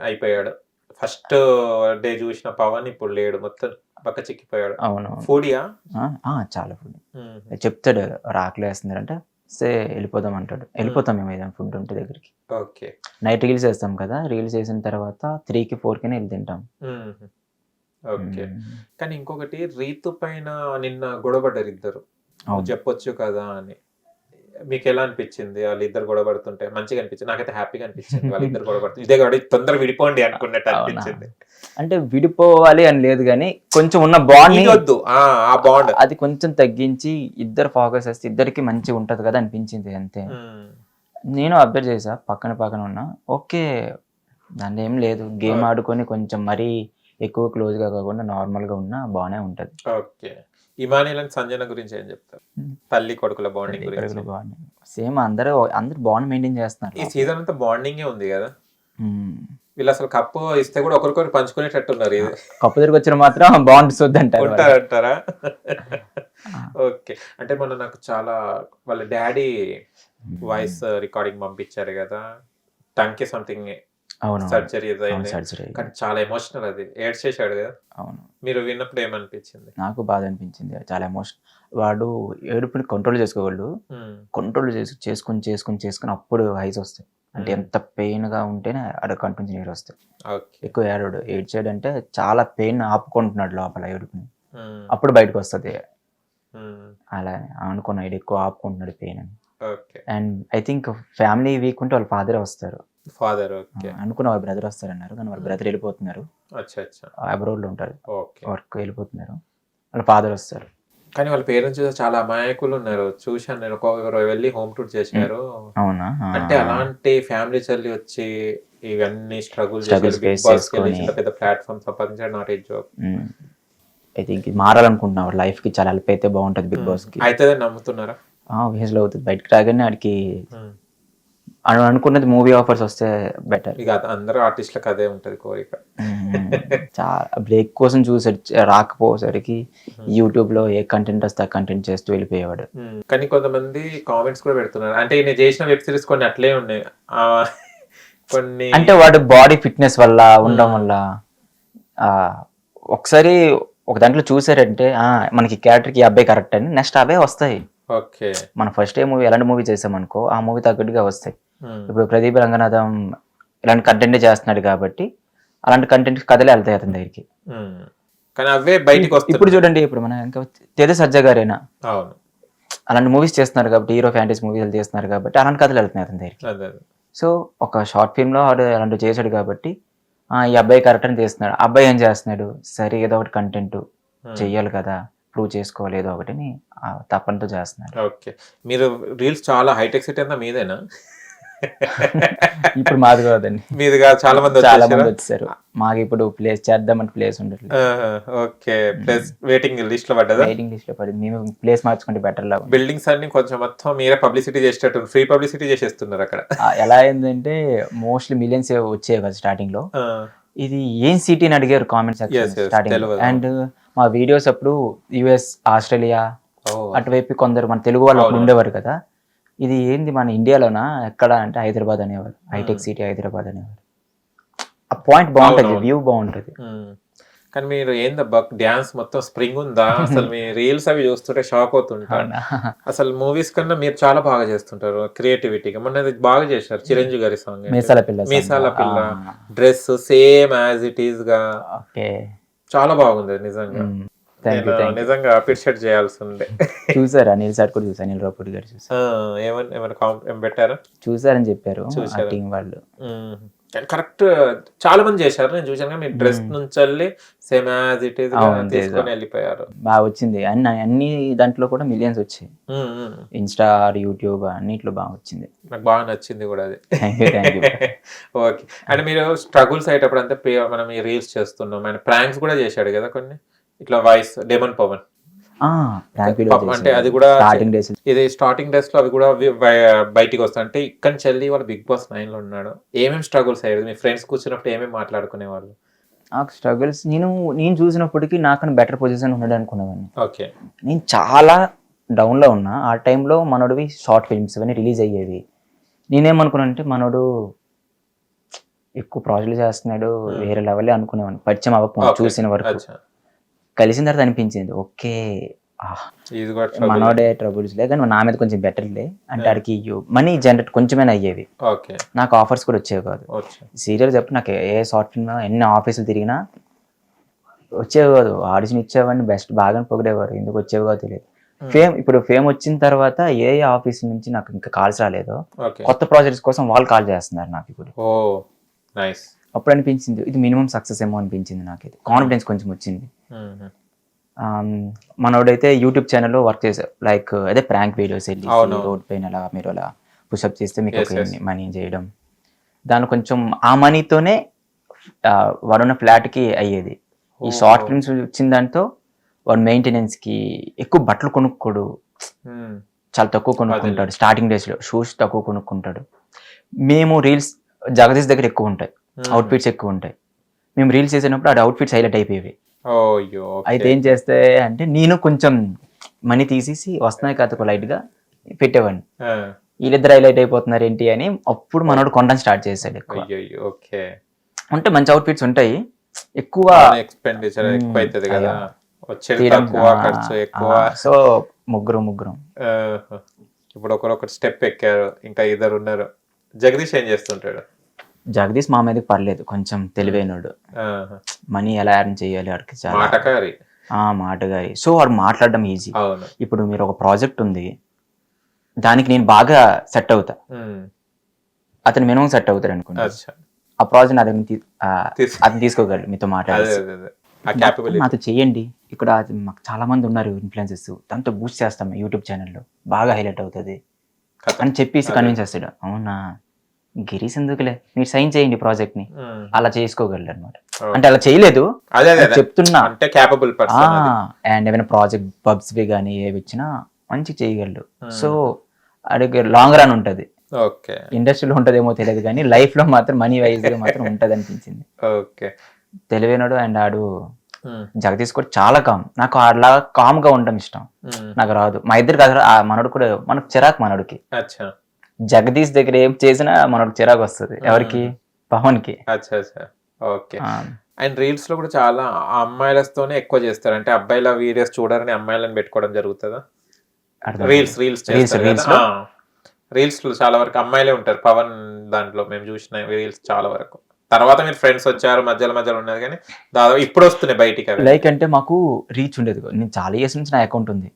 అయిపోయాడు. ఫస్ట్ డే చూసిన పవన్ ఇప్పుడు లేడు, మొత్తం పక్క చిక్కిపోయాడు. అవును, ఫుడియా? చాలా ఫుడ్ చెప్తాడు. రాకలు వేస్తున్నారంటే సే వెళ్ళిపోదాం అంటాడు. వెళ్ళిపోతాం మేము ఏదైనా ఫుడ్ ఉంటే దగ్గరికి. ఓకే, నైట్ రీల్స్ వేస్తాం కదా, రీల్స్ వేసిన తర్వాత 3కి 4కి వెళ్ళి తింటాం. ఓకే, కానీ ఇంకొకటి రీతు పైన నిన్న గొడవపడ్డారు ఇద్దరు, చెప్పొచ్చు కదా అని. మీకు ఎలా అనిపించింది వాళ్ళిద్దరు గొడవపడుతుంటే? మంచిగా అనిపించింది, నాకైతే హ్యాపీగా అనిపించింది. వాళ్ళిద్దరు గొడవపడుతుంది, ఇదే కాబట్టి తొందరగా విడిపోండి అనుకున్నట్టు అనిపించింది. అంటే విడిపోవాలి అని లేదు కానీ కొంచెం ఉన్న బాండ్ వద్దు, ఆ బాండ్ అది కొంచెం తగ్గించి ఇద్దరు ఫోకస్ చేస్తే ఇద్దరికి మంచిగా ఉంటది కదా అనిపించింది అంతే. నేను అబ్జర్వ్ చేసా, పక్కన ఉన్నా, ఓకే దాన్ని ఏం లేదు, గేమ్ ఆడుకొని కొంచెం మరీ ఎక్కువ క్లోజ్ గా కాకుండా నార్మల్ గా ఉన్నా బాగానే ఉంటది. ఓకే, ఇమానియల్ అండ్ సంజన గురించి ఏం చెప్తారు? తల్లి కొడుకుల బాండింగ్ గురించి. సేమ్ అందరూ బాండ్ మెయింటైన్ చేస్తున్నారు. ఈ సీజన్ అంతా బాండింగే ఉంది కదా. వీళ్ళు అసలు కప్పు ఇస్తే కూడా ఒకరికొకరు పంచుకునేటట్టున్నారు. ఇది కప్పు తిరిగి వచ్చిన మాత్రం బాండ్ ఉంటారంటారా? ఓకే, అంటే మొన్న నాకు చాలా వాళ్ళ డాడీ వాయిస్ రికార్డింగ్ పంపించారు కదా, టంకి సంథింగ్ సర్జరీ కానీ చాలా ఎమోషనల్, అది ఏడ్చేసాడు కదా. అవును, మీరు విన్నప్పుడు ఏమనిపించింది? నాకు బాధ అనిపించింది, చాలా ఎమోషన్. వాడు ఏడుపుని కంట్రోల్ చేసుకోగలడు, కంట్రోల్ చేసుకుని అప్పుడు హైస్ వస్తాయి. అంటే ఎంత పెయిన్ గా ఉంటేనే అక్కడ కంటిన్యూ నీరు వస్తాయి. ఎక్కువ ఏడ్చాడు అంటే చాలా పెయిన్ ఆపుకుంటున్నాడు లోపల ఏడుపుని, అప్పుడు బయటకు వస్తుంది. అలా అనుకున్నా, ఎక్కువ ఆపుకుంటున్నాడు పెయిన్ అని. And I think family week ఉంటే వాళ్ళ ఫాదరే వస్తారు. ఫాదర్ అనుకున్న వాళ్ళ బ్రదర్ వస్తారన్నారు, కానీ వాళ్ళ బ్రదర్ వెళ్ళిపోతున్నారు, అబ్రాడ్ లో ఉంటారు, వర్క్ వెళ్ళిపోతున్నారు. వాళ్ళ ఫాదర్ వస్తారు. కానీ వాళ్ళ పేరెంట్స్ చాలా అమాయకులు ఉన్నారు, చూశాను నేను. ఒకరు వెళ్ళి హోమ్ టూర్ చేశారు. అవునా? అంటే అలాంటి ఫ్యామిలీ చల్లి వచ్చి ఇవన్నీ స్ట్రగుల్స్ పెద్ద ప్లాట్ఫామ్ సంపాదించారు. Not a joke. I think మారాలనుకుంటున్నా, లైఫ్ కి చాలా హెల్ప్ అయితే బాగుంటది బిగ్ బాస్ కి. అయితే నమ్ముతున్నారా? ఆబ్వియస్లీ అవుతుంది. బయటకు రాగానే ఆడికి అనుకున్నది మూవీ ఆఫర్స్ వస్తే బెటర్. ఇక అందరూ ఆర్టిస్టులకు అదే ఉంటది కోరిక. చాలా బ్రేక్ కోసం చూసి రాకపోసరికి యూట్యూబ్ లో ఏ కంటెంట్ వస్తే ఆ కంటెంట్ చేస్తూ వెళ్ళిపోయేవాడు. కానీ కొంతమంది కామెంట్స్ కూడా పెడుతున్నారు, అంటే ఈయన చేసిన వెబ్ సిరీస్ కొన్ని అట్లే ఉన్నాయి, కొన్ని అంటే వాడు బాడీ ఫిట్నెస్ వల్ల ఉండడం వల్ల. ఒకసారి ఒక దాంట్లో చూసారంటే మనకి క్యారెక్టర్కి అబ్బాయి కరెక్ట్ అని నెక్స్ట్ అవే వస్తాయి. ఓకే, మన ఫస్ట్ ఏ మూవీ ఎలాంటి మూవీ చేసామనుకో ఆ మూవీ తగ్గట్టుగా వస్తాయి. ఇప్పుడు ప్రదీప్ రంగనాథం ఇలాంటి కంటెంట్ చేస్తున్నాడు కాబట్టి అలాంటి కంటెంట్ కథలే వెళ్తాయి అతని దగ్గరికి. కానీ అవే బయటికి వస్తాయి. ఇప్పుడు చూడండి, ఇప్పుడు మన ఇంకా తేజ సజ్జా గారేనా అలాంటి మూవీస్ చేస్తున్నారు కాబట్టి, హీరో ఫ్యాంటసీ మూవీస్ చేస్తున్నారు కాబట్టి అలాంటి కథలు వెళ్తున్నాయి అతని దగ్గరికి. సో ఒక షార్ట్ ఫిల్మ్ లో వాడు అలాంటివి చేశాడు కాబట్టి ఈ అబ్బాయి కరెక్ట్ అని చేస్తున్నాడు. అబ్బాయి ఏం చేస్తున్నాడు, సరే ఏదో ఒకటి కంటెంట్ చెయ్యాలి కదా, ప్రూవ్ చేసుకోవాలి ఏదో ఒకటిని తప్పనితో చేస్తున్నారు. ఓకే, మీరు రీల్స్ చాలా హైటెక్ సిటీ అంతా మీదేనా? ఇప్పుడు మాది కాదండి, మీదిగా చాలా మంది చాలా వచ్చేసారా? మంది వచ్చారు. మాకు ఇప్పుడు ప్లేస్ చేద్దామంటే ప్లేస్ ఉండట్లేదు. ఓకే, ప్లస్ వెయిటింగ్ లిస్ట్ లో పడ్డదా? వెయిటింగ్ లిస్ట్ లో పడింది. మేము ప్లేస్ మార్చుకుంటే బెటర్ లా ఉంది. బిల్డింగ్స్ అన్ని కొంచెం మొత్తం మీరే పబ్లిసిటీ చేసేటట్టు, ఫ్రీ పబ్లిసిటీ చేసేస్తున్నారు అక్కడ. ఎలా అయిందంటే మోస్ట్లీ మిలియన్స్ వచ్చాయి కదా స్టార్టింగ్ లో. ఆ, ఇది ఏం సిటీ అని అడిగారు comment section Yes, yes, starting. తెలియదు. అండ్ మా వీడియోస్ అప్పుడు యుఎస్, ఆస్ట్రేలియా ఓ, అటువైపు కొందరు మన తెలుగు వాళ్ళు అప్పుడు అవును. ఉండేవారు కదా. ఇది ఏంది మన ఇండియాలోనా ఎక్కడ అంటే హైదరాబాద్ అనేవారు, హైటెక్ సిటీ హైదరాబాద్ అనేవారు. ఆ పాయింట్ బాగుంటది, అవునవును. వ్యూ బాగుంటది. ఉమ్. కానీ మీరు ఏందబ్బా డ్యాన్స్ మొత్తం స్ప్రింగ్ ఉందా? అసలు మీ రీల్స్ అవి చూస్తుంటే షాక్ అవుతుంటా. అవునా? అసలు మూవీస్ కన్నా మీరు చాలా బాగా చేస్తుంటారు క్రియేటివిటీగా. మొన్న అది బాగా చేశారు చిరంజీవి గారి సాంగ్, మీసాల పిల్ల song. మీసాల పిల్ల. ఆ. Dress same as it is గా ఓకే, చాలా బాగుంది అది నిజంగా. థ్యాంక్ యూ, నేను థ్యాంక్ యూ. నిజంగా అప్రిషియేట్ చేయాల్సి ఉండే. చూసారా అనిల్ సార్ కూడా చూసారు, అనిల్ రాపూడి గారు చూసారు, ఏమైనా పెట్టారా? చూసారని చెప్పారు ఆ చూసారా? టీం వాళ్ళు. కానీ కరెక్ట్ చాలా మంది చేశారు, నేను చూసాను. మీ డ్రెస్ నుంచి వెళ్ళి సేమ్ యాజ్ ఇట్ ఈస్ అవును, తీసుకొని వెళ్ళిపోయారు. బాగా వచ్చింది. అన్ని దాంట్లో కూడా మిలియన్స్ వచ్చాయి, ఉమ్, ఉమ్. ఇన్స్టా, యూట్యూబ్ అన్నిట్లో బాగా వచ్చింది. నాకు బాగా నచ్చింది కూడా అది. Thank you, thank you. Okay, అంటే మీరు స్ట్రగుల్స్ అయ్యేటప్పుడు అంతా మనం ఈ రీల్స్ చేస్తున్నాం, ఆయన ప్రాంక్స్ కూడా చేశాడు కదా కొన్ని, ఇట్లా వాయిస్ డెమన్ పవన్. అంటే అది కూడా స్టార్టింగ్ డేస్ ఇది స్టార్టింగ్ డేస్ లో అవి కూడా బయటికి వస్తాయి. అంటే ఇక్కడ నుంచి వెళ్ళి వాళ్ళు బిగ్ బాస్ 9 లో ఉన్నాడు. ఏమేమి స్ట్రగుల్స్ అయ్యేది? మీ ఫ్రెండ్స్ కూర్చున్నప్పుడు ఏమేమి మాట్లాడుకునే వాళ్ళు? నాకు స్ట్రగుల్స్, నేను చూసినప్పటికీ నాకన్నా బెటర్ పొజిషన్ ఉన్నాడు అనుకునేవాడిని. ఓకే, నేను చాలా డౌన్లో ఉన్నా ఆ టైంలో. మనోడివి షార్ట్ ఫిల్మ్స్ ఇవన్నీ రిలీజ్ అయ్యేవి. నేనేమనుకున్నానంటే మనోడు ఎక్కువ ప్రాజెక్టులు చేస్తున్నాడు, వేరే లెవెలే అనుకునేవాడిని పరిచయం అవ్వకుండా చూసిన వరకు. కలిసిన తర్వాత అనిపించింది ఓకే ఇది కూడా మనోడే ట్రబుల్స్ లే, కానీ నా మీద కొంచెం బెటర్లే అంటే ఆడికి మనీ జనరేట్ కొంచెమైనా అయ్యేవి. ఓకే, నాకు ఆఫర్స్ కూడా వచ్చేవి కాదు. సీరియల్ చెప్పి నాకు ఏ షార్ట్ ఫిల్మ్ ఎన్ని ఆఫీసులు తిరిగినా వచ్చేవి కాదు. ఆడిషన్ ఇచ్చేవాడిని, బెస్ట్ బాగా పొగిడేవారు, ఎందుకు వచ్చేవి కాదు తెలియదు. ఇప్పుడు ఫేమ్ వచ్చిన తర్వాత ఏ ఆఫీస్ నుంచి నాకు ఇంకా కాల్స్ రాలేదో, కొత్త ప్రాజెక్ట్స్ కోసం వాళ్ళు కాల్ చేస్తున్నారు నాకు ఇప్పుడు. అప్పుడు అనిపించింది ఇది మినిమం సక్సెస్ ఏమో అనిపించింది నాకు. ఇది కాన్ఫిడెన్స్ కొంచెం వచ్చింది. మనోడైతే యూట్యూబ్ ఛానల్లో వర్క్ చేశారు, లైక్ అదే ప్రాంక్ వీడియోస్ వెళ్ళి రోడ్ పైన అలా మీరు అలా పుషప్ చేస్తే మీకు మనీ చేయడం. దాని కొంచెం ఆ మనీతోనే వాడున్న ఫ్లాట్కి అయ్యేది. ఈ షార్ట్ ఫిల్మ్స్ వచ్చిన దాంతో వాడు మెయింటెనెన్స్కి ఎక్కువ బట్టలు కొనుక్కోడు, చాలా తక్కువ కొనుక్కుంటాడు. స్టార్టింగ్ డేస్లో షూస్ తక్కువ కొనుక్కుంటాడు. మేము రీల్స్ జగదీష్ దగ్గర ఎక్కువ ఉంటాయి, అవుట్ఫిట్స్ ఎక్కువ ఉంటాయి. మేము రీల్స్ చేసినప్పుడు ఆ అవుట్ఫిట్స్ హైలైట్ అయిపోయేవి. అయితే ఏం చేస్తే అంటే నేను కొంచెం మనీ తీసేసి వస్తున్నాయి కదా లైట్గా పెట్టేవాడిని. వీళ్ళిద్దరు హైలైట్ అయిపోతున్నారు ఏంటి అని అప్పుడు మనోడు కొనడం స్టార్ట్ చేశాడు. ఎక్కువ అంటే మంచి అవుట్ఫిట్స్ ఉంటాయి, ఎక్కువ ఎక్స్పెండిచర్ ఎక్కువ అవుతుంది కదా, సో ముగ్గురం ఇప్పుడు ఒకరొకరు స్టెప్ ఎక్కారు, ఇంకా ఇద్దరు ఉన్నారు. జగదీష్ ఏం చేస్తుంటాడు? జగదీష్ మా మీదకి పర్లేదు, కొంచెం తెలివైనడు. మనీ ఎలా ఎర్న్ చేయాలి వాడికి చాలా మాటగారి. సో వాడు మాట్లాడడం ఈజీ. ఇప్పుడు మీరు ఒక ప్రాజెక్ట్ ఉంది, దానికి నేను బాగా సెట్ అవుతా, అతను మినిమం సెట్ అవుతాడు అనుకోండి. ఆ ప్రాజెక్ట్ అతను తీసుకోగలడు, మీతో మాట్లాడేసి నాతో చెయ్యండి. ఇక్కడ మాకు చాలా మంది ఉన్నారు ఇన్ఫ్లుయెన్సర్స్, దాంతో బూస్ట్ చేస్తాం యూట్యూబ్ ఛానల్లో, బాగా హైలైట్ అవుతుంది అని చెప్పేసి కన్విన్స్ చేస్తాడు. అవునా గిరీష్ ఎందుకులే, మీరు సైన్ చేయండి ప్రాజెక్ట్ ని, అలా చేసుకోగలడు అనమాట. అంటే అలా చేయలేదు చెప్తున్నా, అండ్ ఏమైనా ప్రాజెక్ట్ పబ్స్ కానీ ఏవి ఇచ్చినా మంచి చేయగలడు. సో అడిగే లాంగ్ రన్ ఉంటది, ఇండస్ట్రీలో ఉంటదేమో తెలియదు కానీ లైఫ్ లో మాత్రం మనీ వైజ్ గా మాత్రం ఉంటది అనిపించింది. తెలివైనడు. అండ్ ఆడు జగదీష్ కూడా చాలా కామ్. నాకు అలా కామ్ గా ఉండడం ఇష్టం, నాకు రాదు. మా ఇద్దరు కదా మనోడు కూడా, మనకు చిరాకు మనోడికి. జగదీష్ దగ్గర ఏం చేసినా మనకు చిరాకు వస్తుంది. ఎవరికి? పవన్ కి. అండ్ రీల్స్ లో కూడా చాలా అమ్మాయిలతోనే ఎక్కువ చేస్తారు. అంటే అబ్బాయిల వీడియోస్ చూడాలని అమ్మాయిలను పెట్టుకోవడం జరుగుతుందా? రీల్స్ లో చాలా వరకు అమ్మాయిలే ఉంటారు పవన్ దాంట్లో. మేము చూసిన రీల్స్ చాలా వరకు. తర్వాత మీరు ఫ్రెండ్స్ వచ్చారు, మధ్యలో ఉన్నది, కానీ దాదాపు ఇప్పుడు వస్తున్నాయి బయటికి. లైక్ అంటే మాకు రీచ్ ఉండేది. నేను చాలా ఇయర్స్ నుంచి నా అకౌంట్ ఉంది,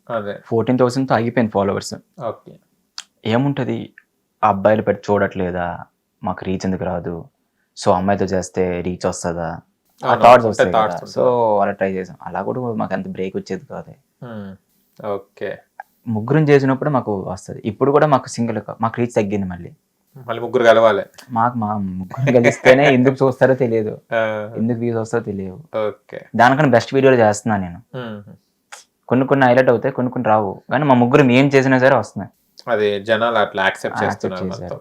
14,000 తో ఆగిపోయింది ఫాలోవర్స్. ఏముంటది, ఆ అబ్బాయిలు పెట్టి చూడట్లేదా, మాకు రీచ్ ఎందుకు రాదు, సో అమ్మాయితో చేస్తే రీచ్ వస్తుందా, ఆ థాట్స్ వస్తాయి కదా. సో అలా ట్రై చేసాం. అలా కూడా మాకు అంత బ్రేక్ వచ్చేది కాదు. ముగ్గురం చేసినప్పుడు మాకు వస్తుంది. ఇప్పుడు కూడా మాకు సింగిల్ మాకు రీచ్ తగ్గింది మళ్ళీ. మళ్ళీ ముగ్గురు కలవాలి. మాకు మా ముగ్గురు కలిస్తేనే ఎందుకు చూస్తారో తెలియదు, ఎందుకు వ్యూస్ వస్తారో తెలియదు. ఓకే. దానికన్నా బెస్ట్ వీడియోలు చేస్తున్నాను నేను. కొన్ని హైలైట్ అవుతాయి, కొన్ని రావు, కానీ మా ముగ్గురు ఏం చేసినా సరే వస్తున్నాయి. అది జనాలు అట్లా యాక్సెప్ట్ చేస్తున్నారు మొత్తం.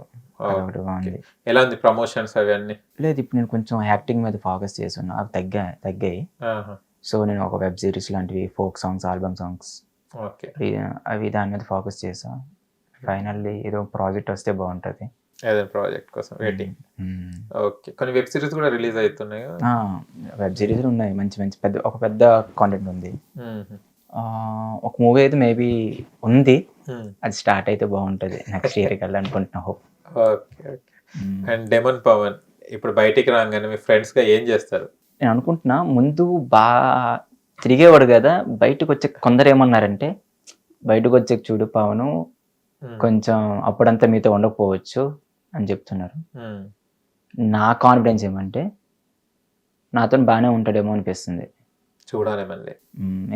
అదొకటి బాగుంది. ఎలా ఉంది ప్రమోషన్స్ అవన్నీ? లేదు, ఇప్పుడు నేను కొంచెం యాక్టింగ్ మీద ఫోకస్ చేస్తున్నా, అవి తగ్గాయి. సో నేను ఒక వెబ్ సిరీస్ లాంటివి, folk songs, album songs, okay, అవి దాని మీద ఫోకస్ చేసా. ఫైనల్లీ ఏదో ప్రాజెక్ట్ వస్తే బాగుంటుంది. ఏదైనా ప్రాజెక్ట్ కోసం వెయిటింగ్. ఓకే. కొన్ని వెబ్ సిరీస్ కూడా రిలీజ్ అవుతున్నాయి కదా? వెబ్ సిరీస్లు ఉన్నాయి, మంచి మంచి ఒక పెద్ద కాంటెంట్ ఉంది. ఒక మూవీ అయితే మేబీ ఉంది, అది స్టార్ట్ అయితే బాగుంటుంది నెక్స్ట్ ఇయర్ కల్లా అనుకుంటున్నా. Hope. Okay okay. And Demon Pavan ఇప్పుడు బయటికి రాగానే మీ ఫ్రెండ్స్ గా ఏం చేస్తారు? నేను అనుకుంటున్నా, ముందు బాగా తిరిగేవాడు కదా, బయటకు వచ్చే కొందరు ఏమన్నారంటే, బయటకు వచ్చే చూడు పవను కొంచెం అప్పుడంతా మీతో ఉండకపోవచ్చు అని చెప్తున్నారు. నా కాన్ఫిడెన్స్ ఏమంటే నాతో బాగానే ఉంటాడేమో అనిపిస్తుంది. చూడాలి మళ్ళీ.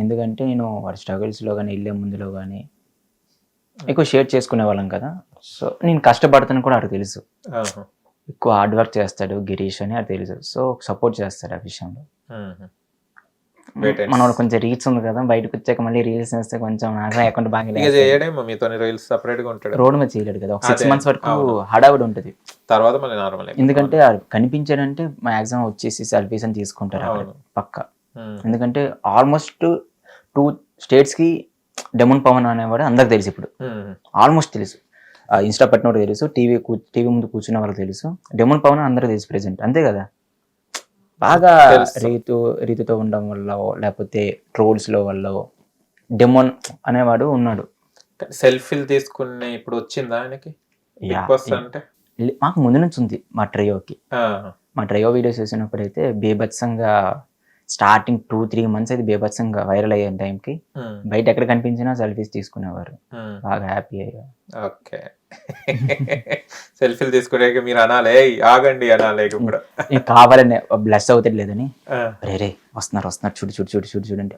ఎందుకంటే నేను వాడి స్ట్రగుల్స్లో కానీ, వెళ్ళే ముందులో కానీ ఎక్కువ షేర్ చేసుకునే వాళ్ళం కదా. సో నేను కష్టపడతాను కూడా ఆడికి తెలుసు, ఎక్కువ హార్డ్ వర్క్ చేస్తాడు గిరీష్ అని అది తెలుసు. సో సపోర్ట్ చేస్తాడు ఆ విషయంలో. మన కొంచెం రీచ్ ఉంది కదా, బయటకు వచ్చాక మళ్ళీ రీల్స్ వేస్తే కొంచెం అకౌంట్ బాగా రోడ్ మీద చేయలేడు కదా. ఒక 6 months వరకు హడావిడి ఉంటుంది, తర్వాత మళ్ళీ నార్మల్. ఎందుకంటే కనిపించాడంటే మ్యాక్సిమం వచ్చేసి సెల్ఫీస్ అని తీసుకుంటారు పక్క. ఎందుకంటే ఆల్మోస్ట్ 2 states కి డెమన్ పవన్ అనేవాడు అందరికి తెలుసు, ఇప్పుడు ఆల్మోస్ట్ తెలుసు. ఇన్స్టా పెట్టినోడు తెలుసు, టీవీ ముందు కూర్చున్న వాళ్ళకి తెలుసు, డెమన్ పవన్ అందరికి తెలుసు ప్రెసెంట్, అంతే కదా. బాగా రీతితో ఉండడం వల్ల, లేకపోతే ట్రోల్స్ లో వల్ల డెమోన్ అనేవాడు ఉన్నాడు. సెల్ఫీలు తీసుకునే ఇప్పుడు వచ్చిందా ఆయనకి? అంటే మాకు ముందు నుంచి ఉంది. మా ట్రయో వీడియోస్ చేసినప్పుడు అయితే బేభత్సంగా స్టార్టింగ్ 2-3 months అయితే బేభత్సంగా వైరల్ అయ్యే టైంకి బయట ఎక్కడ కనిపించినా సెల్ఫీస్ తీసుకునేవారు, బాగా హ్యాపీ అయ్యా. ఓకే. సెల్ఫీలు తీసుకునే మీరు అనాలే ఆగండి అనాలే, ఇప్పుడు కావాలని బ్లెస్ అవుతాడు లేదని, రే వస్తున్నారు చూడండి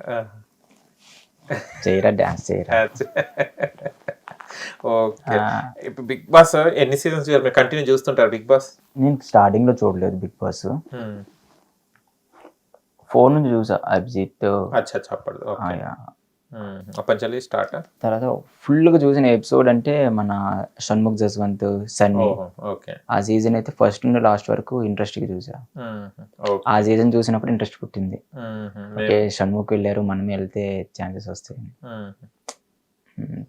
చేయరా, డాన్స్ చేయరా. ఓకే. ఇప్పుడు బిగ్ బాస్ ఎన్ని సీజన్స్ కంటిన్యూ చూస్తుంటారు? బిగ్ బాస్ నేను స్టార్టింగ్ లో చూడలేదు బిగ్ బాస్, ఫోన్ నుంచి చూసా అభిజిత్. తర్వాత ఫుల్ గా చూసిన ఎపిసోడ్ అంటే మన షణ్ముఖ్ జస్వంత్, సన్నీ. ఆ సీజన్ అయితే ఫస్ట్ నుండి లాస్ట్ వరకు ఇంట్రెస్ట్ గా చూసా. ఆ సీజన్ చూసినప్పుడు ఇంట్రెస్ట్ పుట్టింది. ఓకే, షణ్ముఖ్ వెళ్ళారు, మనం వెళ్తే ఛాన్సెస్ వస్తాయి.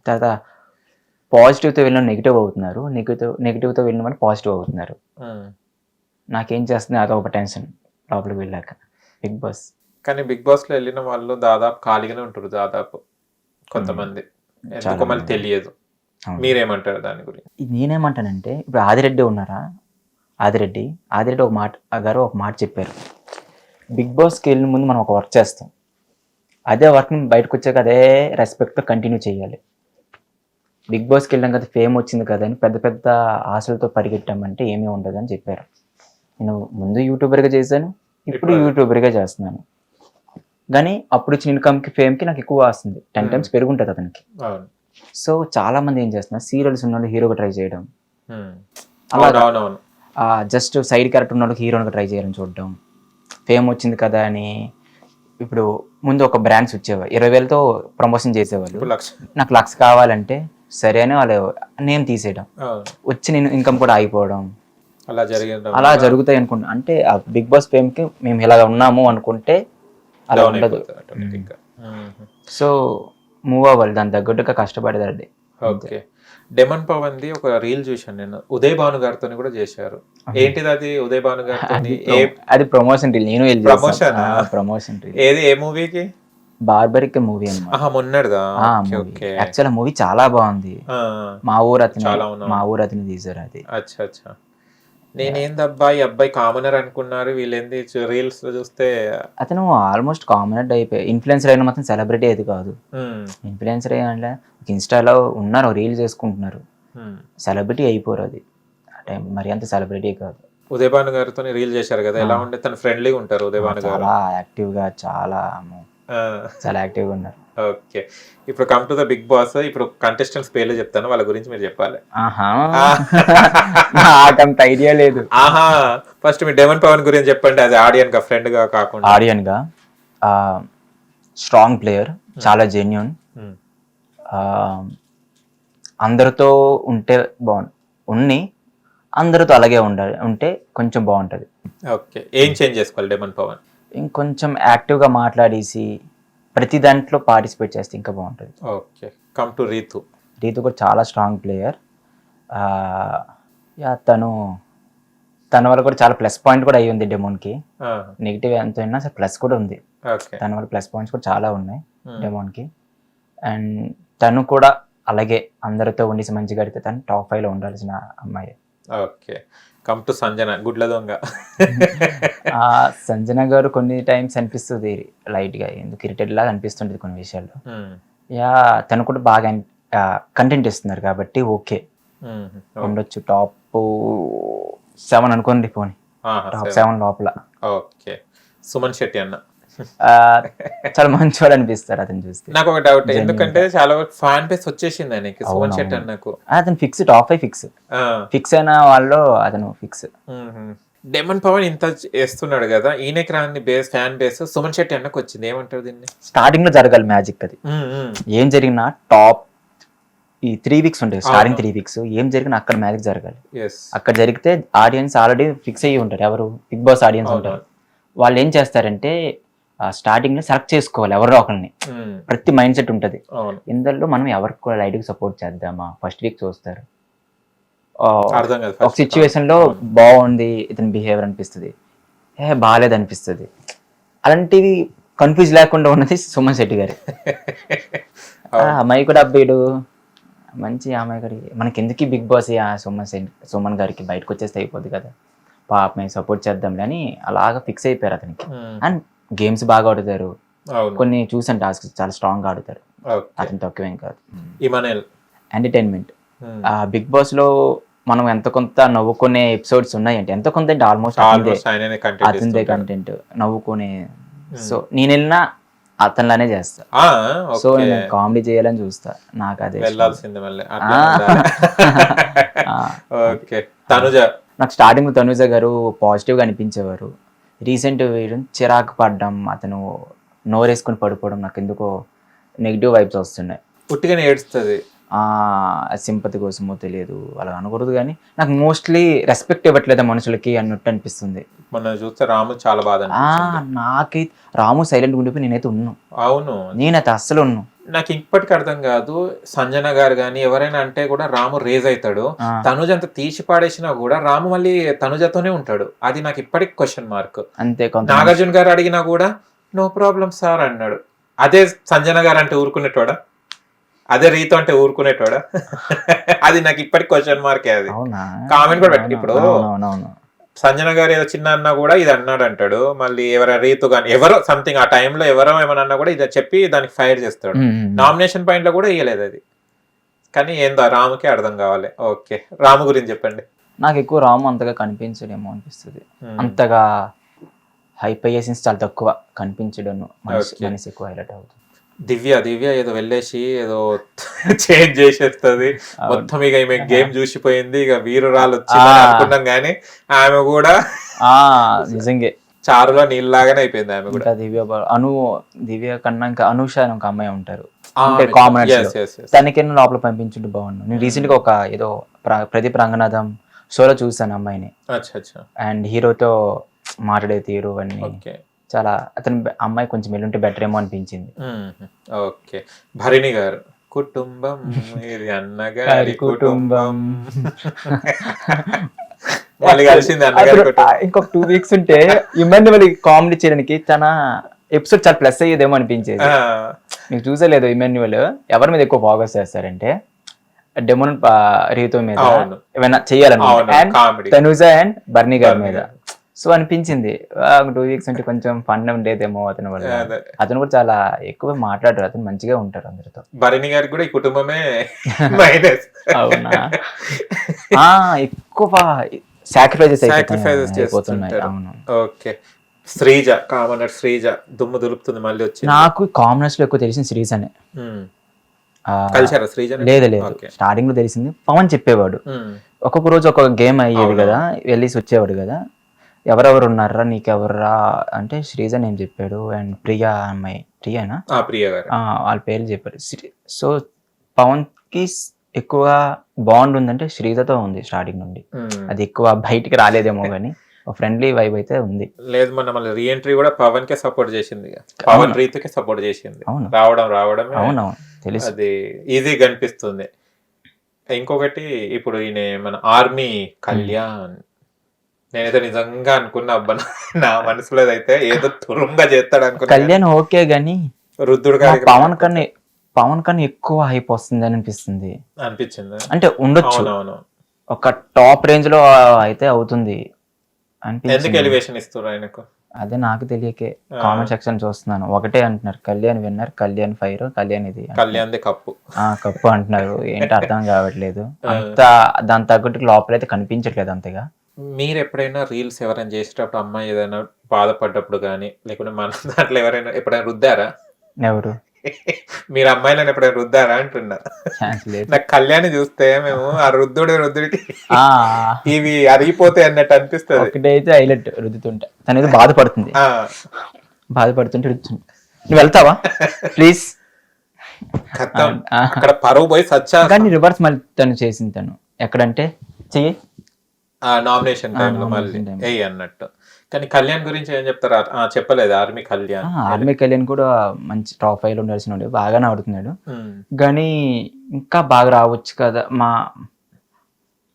తర్వాత పాజిటివ్ తో వెళ్ళిన నెగిటివ్ అవుతున్నారు, నెగిటివ్ తో వెళ్ళిన వాళ్ళు పాజిటివ్ అవుతున్నారు. నాకేం చేస్తుంది అదొక టెన్షన్ లోపలికి వెళ్ళాక. బిగ్ బాస్ కానీ బిగ్ బాస్ లో వెళ్ళిన వాళ్ళు దాదాపు ఖాళీగానే ఉంటారు, దాదాపు కొంతమంది ఎందుకో మళ్ళీ తెలియదు. మీరేమంటారు దాని గురించి? నేనేమంటానంటే, ఇప్పుడు ఆదిరెడ్డి ఉన్నారా, ఆదిరెడ్డి ఒక మాట చెప్పారు, బిగ్ బాస్కి వెళ్ళిన ముందు మనం ఒక వర్క్ చేస్తాం, అదే వర్క్ని బయటకు వచ్చాక అదే రెస్పెక్ట్తో కంటిన్యూ చేయాలి. బిగ్ బాస్కి వెళ్ళాం కదా, ఫేమ్ వచ్చింది కదా అని పెద్ద పెద్ద ఆశలతో పరిగెట్టామంటే ఏమీ ఉండదు అని చెప్పారు. నేను ముందు యూట్యూబర్గా చేశాను, ఇప్పుడు యూట్యూబర్గా చేస్తున్నాను, కానీ అప్పుడు వచ్చిన ఇన్కమ్కి ఫేమ్కి నాకు ఎక్కువ వస్తుంది, 10 times పెరుగుంటుంది అతనికి. సో చాలా మంది ఏం చేస్తున్నారు, సీరియల్స్ ఉన్న వాళ్ళు హీరోగా ట్రై చేయడం, అలా జస్ట్ సైడ్ క్యారెక్టర్ ఉన్న వాళ్ళకి హీరోగా ట్రై చేయాలని చూడడం. ఫేమ్ వచ్చింది కదా అని ఇప్పుడు ముందు ఒక బ్రాండ్స్ వచ్చేవాళ్ళు 20,000తో ప్రమోషన్ చేసేవాళ్ళు, నాకు 1,00,000 కావాలంటే సరే అని వాళ్ళు నేమ్ తీసేయడం, వచ్చి నేను ఇన్కమ్ కూడా ఆగిపోవడం, అలా జరుగుతాయి అనుకుంటా. అంటే ఆ బిగ్ బాస్ ఫేమ్ కి మేము ఇలాగ ఉన్నాము అనుకుంటే అలా ఉండదు. సో మూవ్ అవ్వాలి, దాని తగ్గట్టుగా కష్టపడేదండి. ఓకే. డెమన్ పవన్ ది ఒక రీల్ చూశాను నేను, ఉదయ్ భాను గారితో కూడా చేశారు. ఏంటిది అది? ఉదయ్ భాను గారితో అది ప్రమోషన్ రీల్. నేను ప్రమోషన్ రీల్. ఏది? ఏ మూవీకి? బార్బరిక్ మూవీ అన్నమాట, మొన్నటిదా? యాక్చువల్ మూవీ చాలా బాగుంది. మా ఊరు అతను తీసారు అది. అచ్చా. నేనేందబ్బా ఈ అబ్బాయి కామనర్ అనుకున్నారు, వీళ్ళేంది రీల్స్ లో చూస్తే అతను ఆల్మోస్ట్ కామనర్ అయిపోయి ఇన్ఫ్లుయెన్సర్ అయిన మాత్రం సెలబ్రిటీ అయితే కాదు. ఇన్ఫ్లుయెన్సర్ అంటే ఇన్స్టాలో ఉన్నారు, రీల్ చేసుకుంటున్నారు, సెలబ్రిటీ అయిపోరు. అది ఆ టైం మరి అంత సెలబ్రిటీ కాదు. ఉదయ్ భాను గారితో రీల్ చేశారు కదా, ఎలా ఉండే? తన ఫ్రెండ్లీగా ఉంటారు ఉదయ్ భాను గారు, చాలా యాక్టివ్ గా, చాలా చాలా యాక్టివ్గా ఉన్నారు. ఓకే, ఇప్పుడు come to the Bigg Boss. ఇప్పుడు కంటెస్టెంట్స్ పేర్లు చెప్తాను, వాళ్ళ గురించి మీరు చెప్పాలి. ఆహా, నాకంత ఐడియా లేదు. ఆహా, ఫస్ట్ మీరు డెమన్ పవన్ గురించి చెప్పండి, అది ఆడియన్ గా ఫ్రెండ్ గా కాకుండా. ఆడియన్ గా స్ట్రాంగ్ ప్లేయర్, చాలా జెన్యూన్, అందరితో ఉంటే అందరితో అలాగే ఉంటే కొంచెం బాగుంటది. ఓకే, ఏం చేంజ్ చేసుకోవాలి డెమన్ పవన్? ఇంకొంచెం యాక్టివ్గా మాట్లాడేసి ప్రతి దాంట్లో పార్టిసిపేట్ చేస్తే ఇంకా బాగుంటుంది. Okay, come to Rithu. Rithu కూడా చాలా స్ట్రాంగ్ ప్లేయర్. తన వల్ల కూడా చాలా ప్లస్ పాయింట్ కూడా అయ్యి ఉంది డెమోన్కి. నెగిటివ్ ఎంత అయినా సరే ప్లస్ కూడా ఉంది. తన వల్ల ప్లస్ పాయింట్స్ కూడా చాలా ఉన్నాయి డెమోన్కి. అండ్ తను కూడా అలాగే అందరితో ఉండేసి మంచిగా అడిగితే తను టాప్ 5 లో ఉండాల్సిన అమ్మాయి. ఓకే, కమ్ టు సంజన, గుడ్ల దొంగ. సంజన గారు కొన్ని టైమ్స్ అనిపిస్తుంది లైట్ గా, ఎందుకు ఇరిటేట్ లాగా అనిపిస్తుంటది కొన్ని విషయాల్లో. తను కూడా బాగా కంటెంట్ ఇస్తున్నారు కాబట్టి ఓకే ఉండొచ్చు. టాప్ 7 అనుకోండి, పోనీ టాప్ 7 లోపల. ఓకే, సుమన్ శెట్టి అన్న చాలా మంచివాడు అనిపిస్తారు అతను చూస్తే. నాకు ఒక డౌట్, ఎందుకంటే చాలా ఫ్యాన్ బేస్ వచ్చేసింది ఆయనకి సుమన్ శెట్టి అన్నకు. అతను ఫిక్స్, టాప్ 5 ఫిక్స్ అయిన వాళ్ళు అతను ఫిక్స్. డెమన్ పవన్ ఇంత వేస్తున్నాడు కదా, ఈయనకి రాని ఫ్యాన్ బేస్ సుమన్ శెట్టి అన్నకు వచ్చింది. ఏమంటారు దీన్ని? స్టార్టింగ్ లో జరగాలి మ్యాజిక్. అది ఏం జరిగినా టాప్ ఈ 3 వీక్స్ ఉంటాయి, స్టార్టింగ్ 3 వీక్స్ ఏం జరిగినా అక్కడ మ్యాజిక్ జరగాలి. అక్కడ జరిగితే ఆడియన్స్ ఆల్రెడీ ఫిక్స్ అయ్యి ఉంటారు. ఎవరు? బిగ్ బాస్ ఆడియన్స్ ఉంటారు. వాళ్ళు ఏం చేస్తారంటే స్టార్టింగ్ లో సెలెక్ట్ చేసుకోవాలి ఎవరో ఒకరిని. ప్రతి మైండ్ సెట్ ఉంటది. ఇందులో మనం ఎవరికి కూడా లైట్ గా సపోర్ట్ చేద్దామా, ఫస్ట్ వీక్ చూస్తారు. ఒక సిచ్యువేషన్ లో బాగుంది ఇతని బిహేవియర్ అనిపిస్తుంది, బాగాలేదు అనిపిస్తుంది. అలాంటివి కన్ఫ్యూజ్ లేకుండా ఉన్నది సుమన్ శెట్టి గారి. అమ్మాయి కూడా అబ్బాయిడు మంచి అమ్మాయి గారి, మనకి ఎందుకు బిగ్ బాస్ సుమన్ గారికి బయటకు వచ్చేస్తే అయిపోద్ది కదా, పాప మేము సపోర్ట్ చేద్దాంలే అని అలాగా ఫిక్స్ అయిపోయారు అతనికి. అండ్ గేమ్స్ బాగా ఆడుతారు, కొన్ని చూసాను టాస్క్ చాలా స్ట్రాంగ్ గా ఆడుతారు. అతను తక్కువేం కాదు. ఎంటర్టైన్మెంట్ బిగ్ బాస్ లో మనం ఎంత కొంత నవ్వుకునే ఎపిసోడ్స్ ఉన్నాయంటే, ఎంత కొంత అంటే ఆల్మోస్ట్ అతనిదే కంటెంట్ నవ్వుకునే. సో నేను వెళ్ళినా అతనిలానే చేస్తా. సో నేను కామెడీ చేయాలని చూస్తా, నాకు అదే. నాకు స్టార్టింగ్ తనుజ గారు పాజిటివ్ గా అనిపించేవారు. రీసెంట్ వేయడం చిరాకు పడ్డం, అతను నోరేసుకుని పడిపోవడం నాకు ఎందుకో నెగిటివ్ వైబ్స్ వస్తున్నాయి. పుట్టిగానే ఏడుస్తుంది. సింపతి కోసమో తెలియదు, అలా అనకూడదు, కానీ నాకు మోస్ట్లీ రెస్పెక్ట్ ఇవ్వట్లేదు మనుషులకి అన్నట్టు అనిపిస్తుంది. మొన్న చూస్తే రాము చాలా బాధ. నాకైతే రాము సైలెంట్ ఉండిపోయి నేనైతే ఉన్నాను. అవును, నేనైతే అస్సలు ఉన్నాను. నాకు ఇప్పటికి అర్థం కాదు, సంజన గారు కానీ ఎవరైనా అంటే కూడా రాము రేజ్ అవుతాడు. తనుజ అంత తీసి పాడేసినా కూడా రాము మళ్ళీ తనుజతోనే ఉంటాడు. అది నాకు ఇప్పటికి క్వశ్చన్ మార్క్. అంతే. నాగార్జున గారు అడిగినా కూడా నో ప్రాబ్లం సార్ అన్నాడు. అదే సంజన గారు అంటే ఊరుకునేటోడా? అదే రీతు అంటే ఊరుకునేటోడా? అది నాకు ఇప్పటికి క్వశ్చన్ మార్కే. అది కామెంట్ కూడా పెట్టి, ఇప్పుడు సంజన గారు ఏదో చిన్న అన్నా కూడా ఇది అన్నాడు అంటాడు, మళ్ళీ రీతు కానీ ఎవరో సంథింగ్ ఆ టైంలో ఎవరో ఏమన్నా అన్నా కూడా ఇది చెప్పి దానికి ఫైర్ చేస్తాడు. నామినేషన్ పాయింట్ లో కూడా ఇయ్యలేదు అది. కానీ ఏందో రాముకి అర్థం కావాలి. ఓకే, రాము గురించి చెప్పండి. నాకు ఎక్కువ రాము అంతగా కనిపించడేమో అనిపిస్తుంది. అంతగా హైప్ అయ్యే సీన్స్ చాలా తక్కువ కనిపించడం, మనసు ఎక్కువ హైలైట్ అవుతుంది. దివ్య ఏదో వెళ్ళేసి ఏదో చేంజ్ చేసేస్తుంది మొత్తం. ఇక ఈమె గేమ్ చూసిపోయింది, ఇక వీరురాలు వచ్చింది అనుకున్నాం, కానీ ఆమె కూడా నిజంగా చారులో నీళ్ళలాగానే అయిపోయింది ఆమె కూడా. దివ్య కన్నా ఇంకా అనూష అని ఒక అమ్మాయి ఉంటారు, అంటే కామన్. తనకెన్నో లోపల పంపించుంటే బాగుండు. నేను రీసెంట్ గా ఒక ఏదో ప్రదీప్ రంగనాథం షోలో చూసాను అమ్మాయిని. అండ్ హీరోతో మాట్లాడే తీరు అన్ని చాలా, అతని అమ్మాయి కొంచెం వెళ్ళుంటే బెటర్ ఏమో అనిపించింది. ఓకే, భరణి గారు కుటుంబం, ఇది అన్నగారి కుటుంబం. ఇంకొక 2 వీక్స్ ఉంటే ఇమాన్యువల్ కామెడీ చేయడానికి తన ఎపిసోడ్ చాలా ప్లస్ అయ్యేదేమో అనిపించేది. మీకు చూసలేదు, ఇమాన్యువల్ ఎవరి మీద ఎక్కువ ఫోకస్ చేస్తారంటే డెమోన్ రీతు మీద ఏమైనా చెయ్యాలని, తనుజ అండ్ బర్నీ గారి మీద. సో అనిపించింది 2 వీక్స్ అంటే కొంచెం ఫన్ ఉండేదేమో అతని వల్ల. అతను కూడా చాలా ఎక్కువ మాట్లాడారు, అతను మంచిగా ఉంటారు అందరితో. భరణి గారికి కూడా ఈ కుటుంబమే అవునా, ఎక్కువ సాక్రిఫైజెస్ అయిపోతున్నాయి. ఓకే, శ్రీజ కామనర్ శ్రీజ దుమ్ము దులుపుతుంది మళ్ళీ వచ్చి. నాకు కామనర్స్ లో ఎక్కువ తెలిసింది శ్రీజ్ అనే. కలిసారా శ్రీజ? లేదు స్టార్టింగ్ లో తెలిసింది పవన్ చెప్పేవాడు. ఒక్కొక్క రోజు ఒక్కొక్క గేమ్ అయ్యేది కదా, వెళ్ళేసి వచ్చేవాడు కదా, ఎవరెవరు ఉన్నారా నీకెవర్రా అంటే శ్రీజ నేమ్ చెప్పాడు, అండ్ ప్రియా అమ్మాయి, ప్రియానా, ప్రియా గారు వాళ్ళ పేర్లు చెప్పాడు. సో పవన్ కి ఎక్కువ బాండ్ ఉందంటే శ్రీజతో ఉంది స్టార్టింగ్ నుండి. అది ఎక్కువ బయటికి రాలేదేమో కానీ ఫ్రెండ్లీ వైబ్ అయితే ఉంది. లేదు మొన్న మళ్ళీ రీఎంట్రీ కూడా పవన్ కే సపోర్ట్ చేసింది, పవన్ రీతుకే సపోర్ట్ చేసింది. రావడం అవునవును తెలుసు, అది ఈజీగా అనిపిస్తుంది. ఇంకొకటి ఇప్పుడు ఈయన మన ఆర్మీ కళ్యాణ్, నేనైతే నిజంగా అనుకున్నా అబ్బా నా మనసులో అయితే ఏదో తురుంగా చేస్తాడు అనుకున్నా. కళ్యాణ్ ఓకే గానీ రుద్దుడు పవన్ కన్నా ఎక్కువ హైప్ వస్తుంది అని అనిపిస్తుంది. అనిపించింది అంటే ఉండొచ్చు, ఒక టాప్ రేంజ్ లో అయితే అవుతుంది ఎందుకు ఎలివేషన్ ఇస్తారు ఆయనకు అదే నాకు తెలియకే. కామెంట్ సెక్షన్ చూస్తున్నాను, ఒకటే అంటున్నారు కళ్యాణ్ విన్నర్, కళ్యాణ్ ఫైర్, కళ్యాణ్ ఇది, కళ్యాణ్ కప్పు కప్పు అంటున్నారు. ఏంటి అర్థం కావట్లేదు. అంత దాని తగ్గట్టు లోపల అయితే కనిపించట్లేదు అంతగా. మీరు ఎప్పుడైనా రీల్స్ ఎవరైనా చేసేటప్పుడు అమ్మాయి ఏదైనా బాధపడ్డప్పుడు కానీ, లేకుంటే మన దాంట్లో ఎవరైనా ఎప్పుడైనా రుద్దారా? ఎవరు? మీరు అమ్మాయిలను ఎప్పుడైనా రుద్దారా అంటున్నా. నాకు కళ్యాణ్ చూస్తే మేము ఆ రుద్దుడికి ఇవి అరిగిపోతాయి అన్నట్టు అనిపిస్తుంది. ఒకటైతే హైలైట్ రుద్దుతుంటే తనేదో బాధపడుతుంటే రుద్దుతుంది. నువ్వు వెళ్తావా ప్లీజ్? అక్కడ పరువు పోయి సచ్చా. కానీ రివర్స్ మళ్ళీ తను చేసింది. తను ఎక్కడంటే చెయ్యి నామినేషన్ టైంలో మళ్ళీ ఏ అన్నట్టు. కానీ కళ్యాణ్ గురించి ఏం చెప్తారు? చెప్పలేదు ఆర్మీ కళ్యాణ్ కూడా మంచి టాప్ 5 లో ఉండాల్సిన బాగానే ఆడుతున్నాడు, కానీ ఇంకా బాగా రావచ్చు కదా.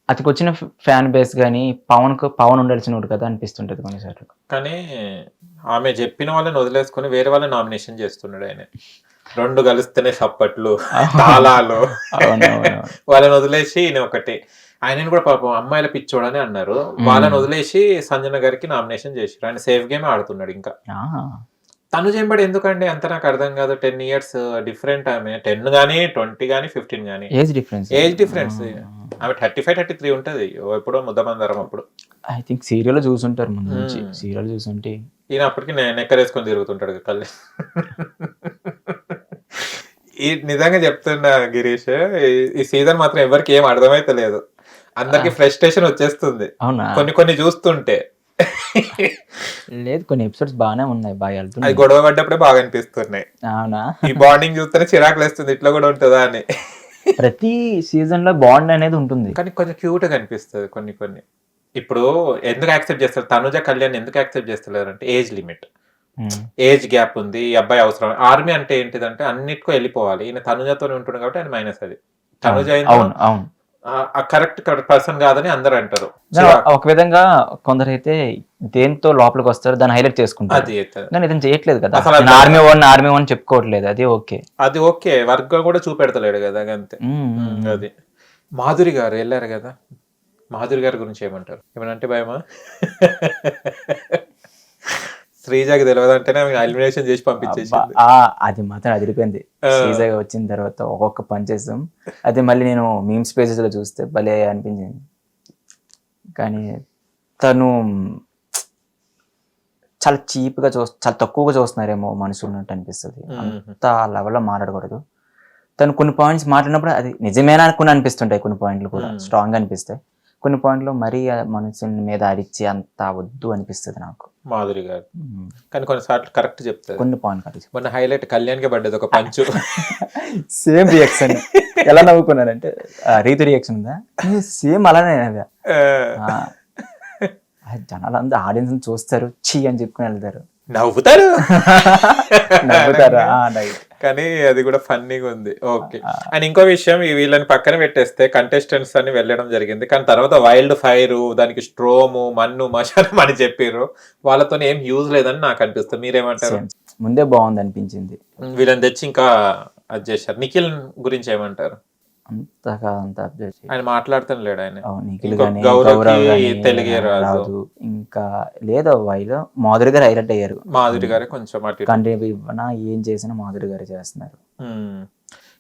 అతికి వచ్చిన ఫ్యాన్ బేస్ కానీ పవన్ ఉండాల్సిన కదా అనిపిస్తుంటది కొన్నిసార్లు. కానీ ఆమె చెప్పిన వాళ్ళని వదిలేసుకొని వేరే వాళ్ళని నామినేషన్ చేస్తున్నాడు ఆయన. రెండు కలిస్తేనే చప్పట్లు తాళాలు వాళ్ళని వదిలేసి ఈయన ఒకటి. ఆయన కూడా పాపం అమ్మాయిల పిచ్చోడని అన్నారు, వాళ్ళని వదిలేసి సంజన గారికి నామినేషన్ చేశారు. ఆయన సేఫ్ గేమ్ ఆడుతున్నాడు. ఇంకా తను చెంబడి ఎందుకండి అంత నాకు అర్థం కాదు. 10 years డిఫరెంట్ ఆమె, 10 గానీ 20 గానీ 15 గానీ ఏజ్ డిఫరెన్స్. ఆమె 35, 33 ఉంటది. ఎప్పుడో ముద్దమందరం అప్పుడు ఐ థింక్ సీరియల్ చూసుంటారు, ముందు నుంచి సీరియల్ చూసుంటే. ఈయన అప్పటికి నెక్కరేసుకొని తిరుగుతుంటాడు కళ్ళు. ఈ నిజంగా చెప్తున్నా గిరీష్, ఈ సీజన్ మాత్రం ఎవరికి ఏం అర్థమైతే లేదు. అందరికి ఫ్రస్ట్రేషన్ వచ్చేస్తుంది కొన్ని చూస్తుంటే. లేదు కొన్ని ఎపిసోడ్స్ బాగానే ఉన్నాయి, బాగా వెళ్తున్నాయి. అది గొడవ పడ్డప్పుడే బాగా అనిపిస్తున్నాయి. అవునా? ఈ బాండింగ్ చూస్తేనే చిరాకులు వేస్తుంది, ఇట్లా కూడా ఉంటుందా అని. ప్రతి సీజన్ లో బాండ్ అనేది ఉంటుంది, కానీ కొంచెం క్యూట్ గా అనిపిస్తుంది కొన్ని. ఇప్పుడు ఎందుకు యాక్సెప్ట్ చేస్తారు తనుజ కళ్యాణ్ ఎందుకు యాక్సెప్ట్ చేస్తలేరు అంటే ఏజ్ లిమిట్, ఏజ్ గ్యాప్ ఉంది. ఈ అబ్బాయి అవసరం. ఆర్మీ అంటే ఏంటిదంటే అన్నిటికో వెళ్ళిపోవాలి. ఈయన తనుజతోనే ఉంటుండే కాబట్టి ఆయన మైనస్. అది తనుజ కరెక్ట్ పర్సన్ కాదని అందరు అంటారు. ఒక విధంగా కొందరైతే దేంతో లోపలికి వస్తారు దాన్ని హైలైట్ చేసుకుంటారు. కానీ ఇతను చేయట్లేదు కదా, ఆర్మీ వన్ చెప్పుకోవట్లేదు. అది ఓకే వర్క్ కూడా చూపెడతలేడు కదా, అంతే. అది మాధురి గారు వెళ్ళారు కదా, మాధురి గారి గురించి ఏమంటారు? ఏమనంటే భయమా? శ్రీజాకి తెలియదంటేనే ఎలిమినేషన్ చేసి పంపించేసి. అది మాత్రం అదిరిపోయింది. శ్రీజాగా వచ్చిన తర్వాత ఒక్కొక్క పని చేస్తాం. అది మళ్ళీ నేను మీమ్స్ పేజెస్ లో చూస్తే భలే అనిపించింది. కానీ తను చాలా చీప్ గా చాలా తక్కువగా చూస్తున్నారేమో మనుషులు ఉన్నట్టు అనిపిస్తుంది. అంత లెవెల్లో మాట్లాడకూడదు. తను కొన్ని పాయింట్స్ మాట్లాడినప్పుడు అది నిజమేనా అనుకుని అనిపిస్తుంటాయి. కొన్ని పాయింట్లు కూడా స్ట్రాంగ్ గా అనిపిస్తాయి. కొన్ని పాయింట్లు మరీ మనుషుల మీద అరిచి అంత వద్దు అనిపిస్తుంది నాకు మాధురి గారు. కానీ కొన్నిసార్లు కరెక్ట్ చెప్తారు, కొన్ని పాయింట్. మొన్న హైలైట్ కళ్యాణ్ కి పడ్డది ఒక పంచు. Same reaction. ఎలా నవ్వుకున్నారంటే రీతు రియాక్షన్ ఉందా సేమ్ అలానే. జనాలందరూ ఆడియన్స్ చూస్తారు, చీ అని చెప్పుకుని వెళ్తారు, నవ్వుతారు. రైట్. కానీ అది కూడా ఫన్నీగా ఉంది. ఓకే. అండ్ ఇంకో విషయం, వీళ్ళని పక్కన పెట్టేస్తే కంటెస్టెంట్స్ అని వెళ్ళడం జరిగింది. కానీ తర్వాత వైల్డ్ ఫైర్, దానికి స్ట్రోము, మన్ను, మశానం అని చెప్పారు. వాళ్ళతో ఏం యూజ్ లేదని నాకు అనిపిస్తుంది. మీరేమంటారు? ముందే బాగుంది అనిపించింది. వీళ్ళని తెచ్చి ఇంకా అది చేశారు. నిఖిల్ గురించి ఏమంటారు? ఆయన మాట్లాడుతాను లేడు. ఆయన తెలుగే రాదు. ఇంకా లేదా వైలో మాధురి గారు హైలైట్ అయ్యారు. మాధురి గారే కొంచెం ఏం చేసినా మాధురి గారు చేస్తున్నారు.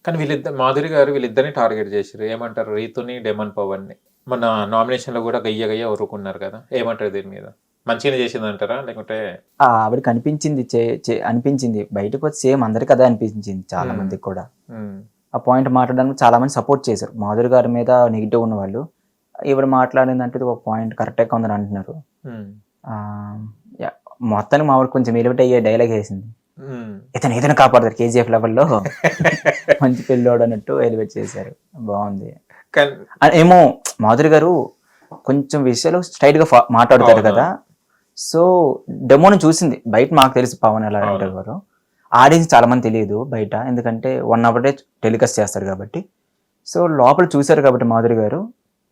కానీ వీళ్ళిద్దరిని టార్గెట్ చేశారు. ఏమంటారు? రీతుని, డెమన్ పవన్ ని. మన నామినేషన్ లో కూడా గయ్య ఊరుకున్నారు కదా, ఏమంటారు దీని మీద? మంచిగా చేసింది అంటారా లేకుంటే ఆవిడ కనిపించింది అనిపించింది బయటకు వచ్చి సేమ్ అందరికి అదే అనిపించింది చాలా మందికి కూడా. ఆ పాయింట్ మాట్లాడడానికి చాలా మంది సపోర్ట్ చేశారు. మాధురి గారి మీద నెగిటివ్ ఉన్న వాళ్ళు ఈవిడ మాట్లాడిందంటే ఇది ఒక పాయింట్ కరెక్ట్గా ఉందని అంటున్నారు. మొత్తానికి మావిడ కొంచెం ఎలివేట్ అయ్యే డైలాగ్ వేసింది, ఇతను ఏదైనా కాపాడతారు కేజీఎఫ్ లెవెల్లో మంచి పెళ్ళోడు అన్నట్టు ఎలివేట్ చేశారు. బాగుంది. ఏమో మాధురి గారు కొంచెం విషయాలు స్ట్రైట్ గా మాట్లాడతారు కదా. సో డెమోని చూసింది బయట, మాకు తెలుసు పవన్ ఎలా అంటారు, ఆడియన్స్ చాలా మంది తెలియదు బయట, ఎందుకంటే 1 hour టెలికాస్ట్ చేస్తారు కాబట్టి. సో లోపల చూశారు కాబట్టి మాధురి గారు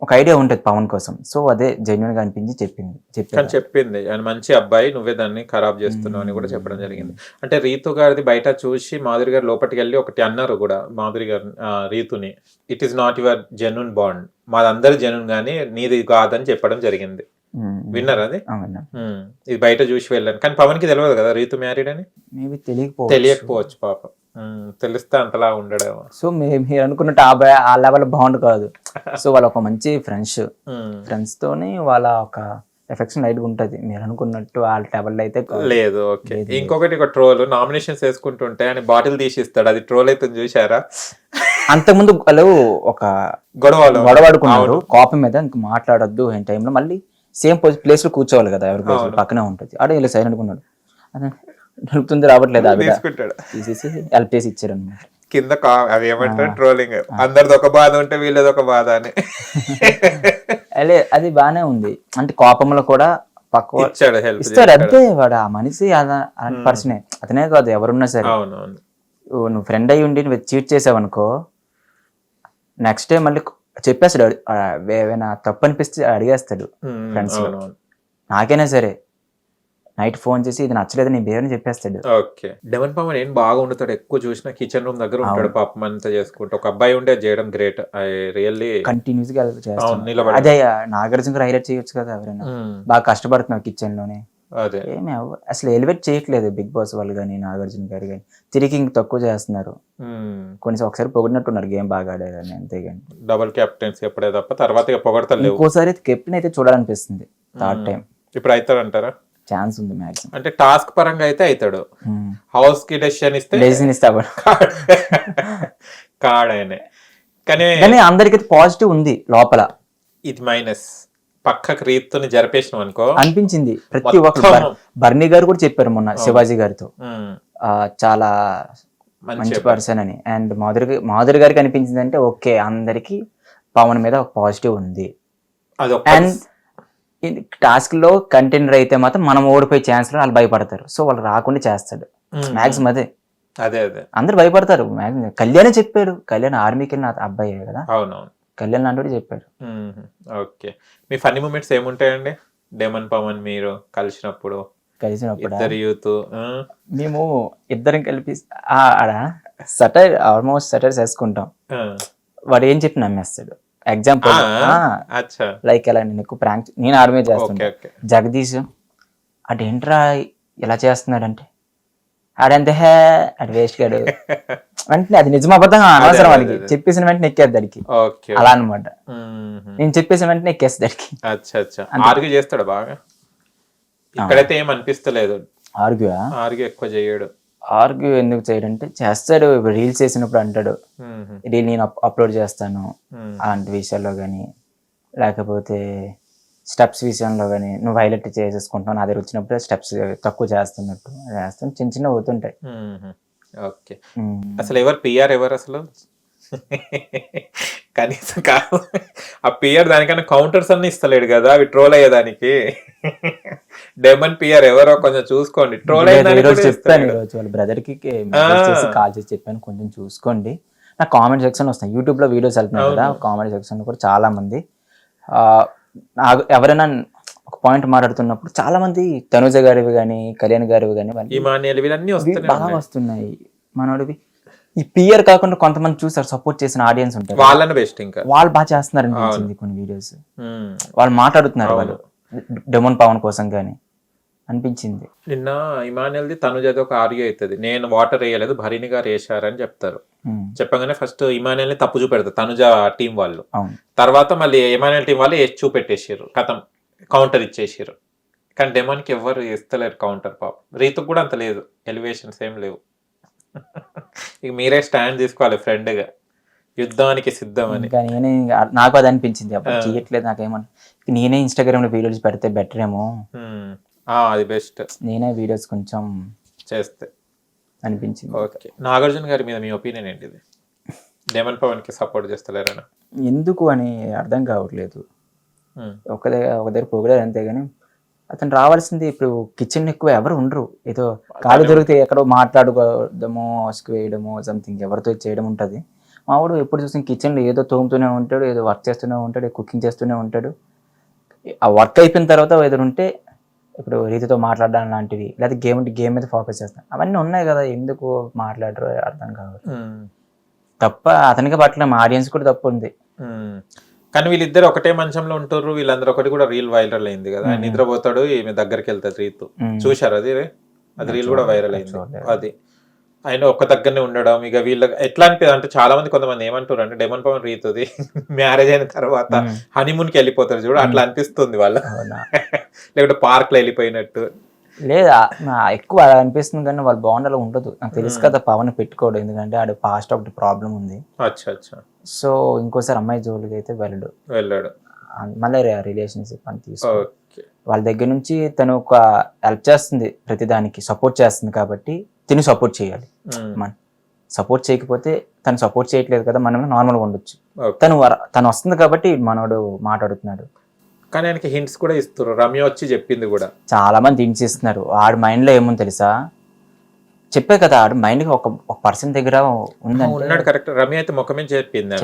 ఒక ఐడియా ఉంటుంది పవన్ కోసం. సో అదే జెన్యున్ గా అనిపించి చెప్పింది ఆయన మంచి అబ్బాయి, నువ్వే దాన్ని ఖరాబ్ చేస్తున్నావు అని కూడా చెప్పడం జరిగింది. అంటే రీతు గారిది బయట చూసి మాధురి గారు లోపలికి వెళ్ళి ఒకటి అన్నారు కూడా మాధురి గారు రీతుని, it is not your genuine bond, మాదందరి జెన్యున్ గానీ నీది కాదని చెప్పడం జరిగింది. విన్నారా అది? ఇది బయట చూసి వెళ్ళాను, కానీ పవన్ కి తెలియదు కదా రీతు మ్యారీడ్ అని. మేబీ తెలియకపోవచ్చు పాపం, తెలిస్తే అంతలా ఉండడేమో. సో మీరు అనుకున్నట్టు ఆ లెవెల్ బాండ్ కాదు. సో వాళ్ళ ఒక మంచి ఫ్రెండ్స్ తోని వాళ్ళ ఒక ఎఫెక్షన్ లైట్ ఉంటది. మీరు అనుకున్నట్టు వాళ్ళ లెవెల్ అయితే లేదు. ఓకే, ఇంకొకటి ఒక ట్రోల్ నామినేషన్స్ వేసుకుంటుంటే అని బాటిల్ తీసిస్తాడు, అది ట్రోల్ అయితే చూసారా? అంతకుముందు వాళ్ళు ఒక గొడవాడుకున్నారు కాపీ మీద, ఇంక మాట్లాడొద్దు ఈ టైంలో, మళ్ళీ సేమ్ ప్లేస్ లో కూర్చోవాలి కదా, ఎవరి ప్లేస్ పక్కనే ఉంటుంది. ఆడ ఇలా సైలెంట్ అనుకున్నాడు, నడుపుతుంది రావట్లేదు, తీసేసి హెల్ప్ చేసి ఇచ్చారు అనమాట. కింద అది ఏమంటారు ట్రోలింగ్, అందరిది ఒక బాధ ఉంటే వీళ్ళది ఒక బాధ అని. అదే అది బానే ఉంది, అంటే కోపంలో కూడా పక్క ఇస్తాడు అంతే. వాడు ఆ మనిషి అలాంటి పర్సనే, అతనే కాదు ఎవరున్నా సరే. నువ్వు ఫ్రెండ్ అయ్యి ఉండి నువ్వు చీట్ చేసావు అనుకో, నెక్స్ట్ డే మళ్ళీ చెప్పేస్తాడు, ఏమైనా తప్పు అనిపిస్తే అడిగేస్తాడు ఫ్రెండ్స్ లో. నాకైనా సరే నైట్ ఫోన్ చేసి ఇది నచ్చలేదు నీ బిహేవియర్ చెప్పేస్తాడు. ఓకే, డెమన్ పవన్ ఏం బాగా వండుతాడు, ఎక్కువ చూసిన కిచెన్ రూమ్ దగ్గర ఉంటాడు పాపం అంతా చేసుకుంటూ. ఒక అబ్బాయి ఉంటే చేయడం గ్రేట్, రియల్లీ కంటిన్యూస్ గా చేస్తాడు. అదే నాగార్జున గారు హైలైట్ చేయొచ్చు కదా, ఎవరైనా బాగా కష్టపడుతున్నారు కిచెన్ లోనే. ఏమి అసలు ఎలివేట్ చేయట్లేదు బిగ్ బాస్ వాళ్ళు కానీ నాగార్జున గారు కానీ, తిరిగి ఇంక తక్కువ చేస్తున్నారు. కొంచెం ఒకసారి పొగిడినట్టున్నారు గేమ్ బాగా ఆడేదని, అంతేగాని డబుల్ కెప్టెన్స్ ఎప్పుడే తప్ప తర్వాత పొగడతలేదు. ఇంకోసారి కెప్టెన్ అయితే చూడాలనిపిస్తుంది థర్డ్ టైం. ఇప్పుడు అవుతాడు అంటారా? ఛాన్స్ ఉంది మాక్సిమం. అంటే టాస్క్ పరంగా అయితే అవుతాడు, హౌస్ కి డెసిషన్ ఇస్తే కాడనే. కానీ అందరికి పాజిటివ్ ఉంది లోపల, ఇది మైనస్. పక్కకు రీతుని జరిపేసినాం అనుకో అనిపించింది. ప్రతి ఒక్కరు బర్నీ గారు కూడా చెప్పారు మొన్న శివాజీ గారితో, చాలా మంచి పర్సన్ అని. అండ్ మాధురి గారికి అనిపించింది అంటే ఓకే, అందరికి పవన్ మీద ఒక పాజిటివ్ ఉంది. అండ్ టాస్క్ లో కంటెండర్ అయితే మాత్రం మనం ఓడిపోయే ఛాన్స్ లో వాళ్ళు భయపడతారు, సో వాళ్ళు రాకుండా చేస్తాడు మాక్సిమం. అదే అందరు భయపడతారు మాక్సిమం. కళ్యాణ్ చెప్పాడు, కళ్యాణ్ ఆర్మీకి వెళ్ళిన అబ్బాయి కదా, కళ్యాణ్ లాంటి చెప్పాడు. ఓకే, మీ ఫన్నీ మూమెంట్స్ ఏముంటాయండి డెమన్ పవన్ మీరు కలిసినప్పుడు? ఇద్దరు యూత్ మేము ఇద్దరం కలిపి సటైర్ ఆల్మోస్ట్ సటైర్ చేసుకుంటాం. వాడు ఏం చెప్పి నమ్మేస్తాడు. ఎగ్జాంపుల్ లైక్ ఎలా, నేను ఎక్కువ ప్రాంక్, నేను ఆర్మీ చేస్తాను, జగదీష్ అదేంట్రా ఇలా చేస్తున్నాడు అంటే ఆడంతే హే అటు వేస్ట్ గాడు వెంటనే, అది నిజం అబద్ధంగా అనవసరం వాడికి, చెప్పేసిన వెంటనే ఎక్కేది దానికి, అలా అనమాట. నేను చెప్పేసిన వెంటనే ఎక్కేసి దానికి. ఆర్గ్యూ చేస్తాడు బాగా, ఇక్కడైతే ఏం అనిపిస్తలేదు. ఆర్గ్యూ ఎక్కువ చేయడు. ఆర్గ్యూ ఎందుకు చేయడంటే చేస్తాడు. ఇప్పుడు రీల్స్ చేసినప్పుడు అంటాడు, రీల్ నేను అప్లోడ్ చేస్తాను అలాంటి విషయాల్లో కానీ, లేకపోతే స్టెప్స్ విషయంలో కానీ నువ్వు హైలైట్ చేసేసుకుంటావు, నా దగ్గర వచ్చినప్పుడు స్టెప్స్ తక్కువ చేస్తున్నట్టు చేస్తాను, చిన్న చిన్న అవుతుంటాయి. ఓకే, అసలు ఎవరు పిఆర్ ఎవరు అసలు? కనీసం కాదు, ఆ పిఆర్ దానికన్నా కౌంటర్స్ అన్ని ఇస్తలేడు కదా అవి ట్రోల్ అయ్యేదానికి. డెమన్ పిఆర్ ఎవరో కొంచెం చూసుకోండి. ట్రోల్ చెప్పాను ఈరోజు వాళ్ళ బ్రదర్ కి కాల్ చేసి చెప్పాను, కొంచెం చూసుకోండి. నా కామెంట్ సెక్షన్ వస్తాయి, యూట్యూబ్ లో వీడియోస్ వెళ్తున్నాయి కదా, కామెంట్ సెక్షన్ లో కూడా చాలా మంది ఎవరైనా ఒక పాయింట్ మాట్లాడుతున్నప్పుడు చాలా మంది తనుజ గారివి కానీ కళ్యాణ్ గారివి కానీ బాగా వస్తున్నాయి. మనోడివి ఈ పియర్ కాకుండా కొంతమంది చూసారు సపోర్ట్ చేసిన ఆడియన్స్ ఉంటారు, వాళ్ళని బెస్ట్ ఇంకా వాళ్ళు బాగా చేస్తున్నారు అనిపించింది. కొన్ని వీడియోస్ వాళ్ళు మాట్లాడుతున్నారు, వాళ్ళు డెమన్ పవన్ కోసం కానీ అనిపించింది. నిన్న ఇమానియల్ది తనుజది ఒక ఆర్గ్యూ అవుతుంది, నేను వాటర్ వేయలేదు భరణి గారు వేసారని చెప్తారు. చెప్పగానే ఫస్ట్ ఇమానియల్ ని తప్పు చూపెడతారు తనుజ టీం వాళ్ళు, తర్వాత మళ్ళీ ఇమానియల్ టీం వాళ్ళు చూపెట్టేసారు, కథం కౌంటర్ ఇచ్చేసారు. కానీ డెమోన్కి ఎవరు ఇస్తలేరు కౌంటర్ పాప. రీతుకు కూడా అంత లేదు, ఎలివేషన్స్ ఏం లేవు. ఇక మీరే స్టాండ్ తీసుకోవాలి ఫ్రెండ్గా, యుద్ధానికి సిద్ధం అని. ఇంకా నాకు అది అనిపించింది, అప్పుడు చేయట్లేదు నాకేమన్నా, నేనే ఇన్స్టాగ్రామ్ లో వీడియోస్ పెడితే బెటర్ ఏమో, అది బెస్ట్, నేనే వీడియోస్ కొంచెం చేస్తే అనిపించింది. ఓకే, నాగార్జున గారి మీద మీ ఒపీనియన్ ఏంటిది? డెమన్ పవన్ కి సపోర్ట్ చేస్తలేరనా? ఎందుకు అని అర్థం కావట్లేదు. ఒక దగ్గర పొగిడారు అంతే, కానీ అతను రావాల్సింది ఇప్పుడు కిచెన్ ఎక్కువ ఎవరు ఉండరు, ఏదో ఖాళీ దొరికితే ఎక్కడో మాట్లాడుకోవడమో వేయడమో సంథింగ్ ఎవరితో చేయడం ఉంటుంది. మావాడు ఎప్పుడు చూసిన కిచెన్లో ఏదో తోముతూనే ఉంటాడు, ఏదో వర్క్ చేస్తూనే ఉంటాడు, కుకింగ్ చేస్తూనే ఉంటాడు. ఆ వర్క్ అయిపోయిన తర్వాత ఏదైనా ఉంటే ఇప్పుడు రీతితో మాట్లాడడం లాంటివి, లేదా గేమ్ మీద ఫోకస్ చేస్తాను, అవన్నీ ఉన్నాయి కదా, ఎందుకు మాట్లాడరు అర్థం కావాలి. తప్ప అతనికి పట్ల మా ఆడియన్స్ కూడా తప్పు ఉంది. కానీ వీళ్ళిద్దరు ఒకటే మంచంలో ఉంటారు, వీళ్ళందరూ ఒకటి కూడా రీల్ వైరల్ అయింది కదా, ఆయన నిద్రపోతాడు ఈమె దగ్గరికి వెళ్తాడు రీతు, చూశారు అది రీల్ కూడా వైరల్ అయింది. అది ఆయన ఒక్క దగ్గరనే ఉండడం, ఇక వీళ్ళకి ఎట్లా అనిపిస్తుంది అంటే చాలా మంది కొంతమంది ఏమంటారు అంటే డెమన్ పవన్ రీతుది మ్యారేజ్ అయిన తర్వాత హనీమూన్ కి వెళ్ళిపోతారు చూడు, అట్లా అనిపిస్తుంది వాళ్ళ, లేకపోతే పార్క్ లో వెళ్ళిపోయినట్టు. లేదా ఎక్కువ అనిపిస్తుంది, కానీ వాళ్ళ బాండ్ అలా ఉండదు. నాకు తెలుసు కదా పవన్ పెట్టుకోడు, ఎందుకంటే ఆడ పాస్ట్ ఒకటి ప్రాబ్లం ఉంది. సో ఇంకోసారి అమ్మాయి జోలికి అయితే వెళ్ళాడు. మళ్ళీ రిలేషన్షిప్ అని తీసుకో, వాళ్ళ దగ్గర నుంచి తను ఒక హెల్ప్ చేస్తుంది, ప్రతిదానికి సపోర్ట్ చేస్తుంది, కాబట్టి తిని సపోర్ట్ చేయాలి. మనం సపోర్ట్ చేయకపోతే తను సపోర్ట్ చేయట్లేదు కదా, మనం నార్మల్గా ఉండొచ్చు. తను వస్తుంది కాబట్టి మనోడు మాట్లాడుతున్నాడు. కానీ ఆయనకి హింట్స్ కూడా ఇస్తారు, రమ్య వచ్చి చెప్పింది కూడా, చాలా మంది హింట్స్ ఇస్తున్నారు. ఆడ మైండ్ లో ఏముంది తెలుసా, చెప్పే కదా, ఆడ మైండ్ కి ఒక పర్సన్ దగ్గర ఉన్నాడు. కరెక్ట్, రమ్య అయితే ముఖమే చెప్పింది,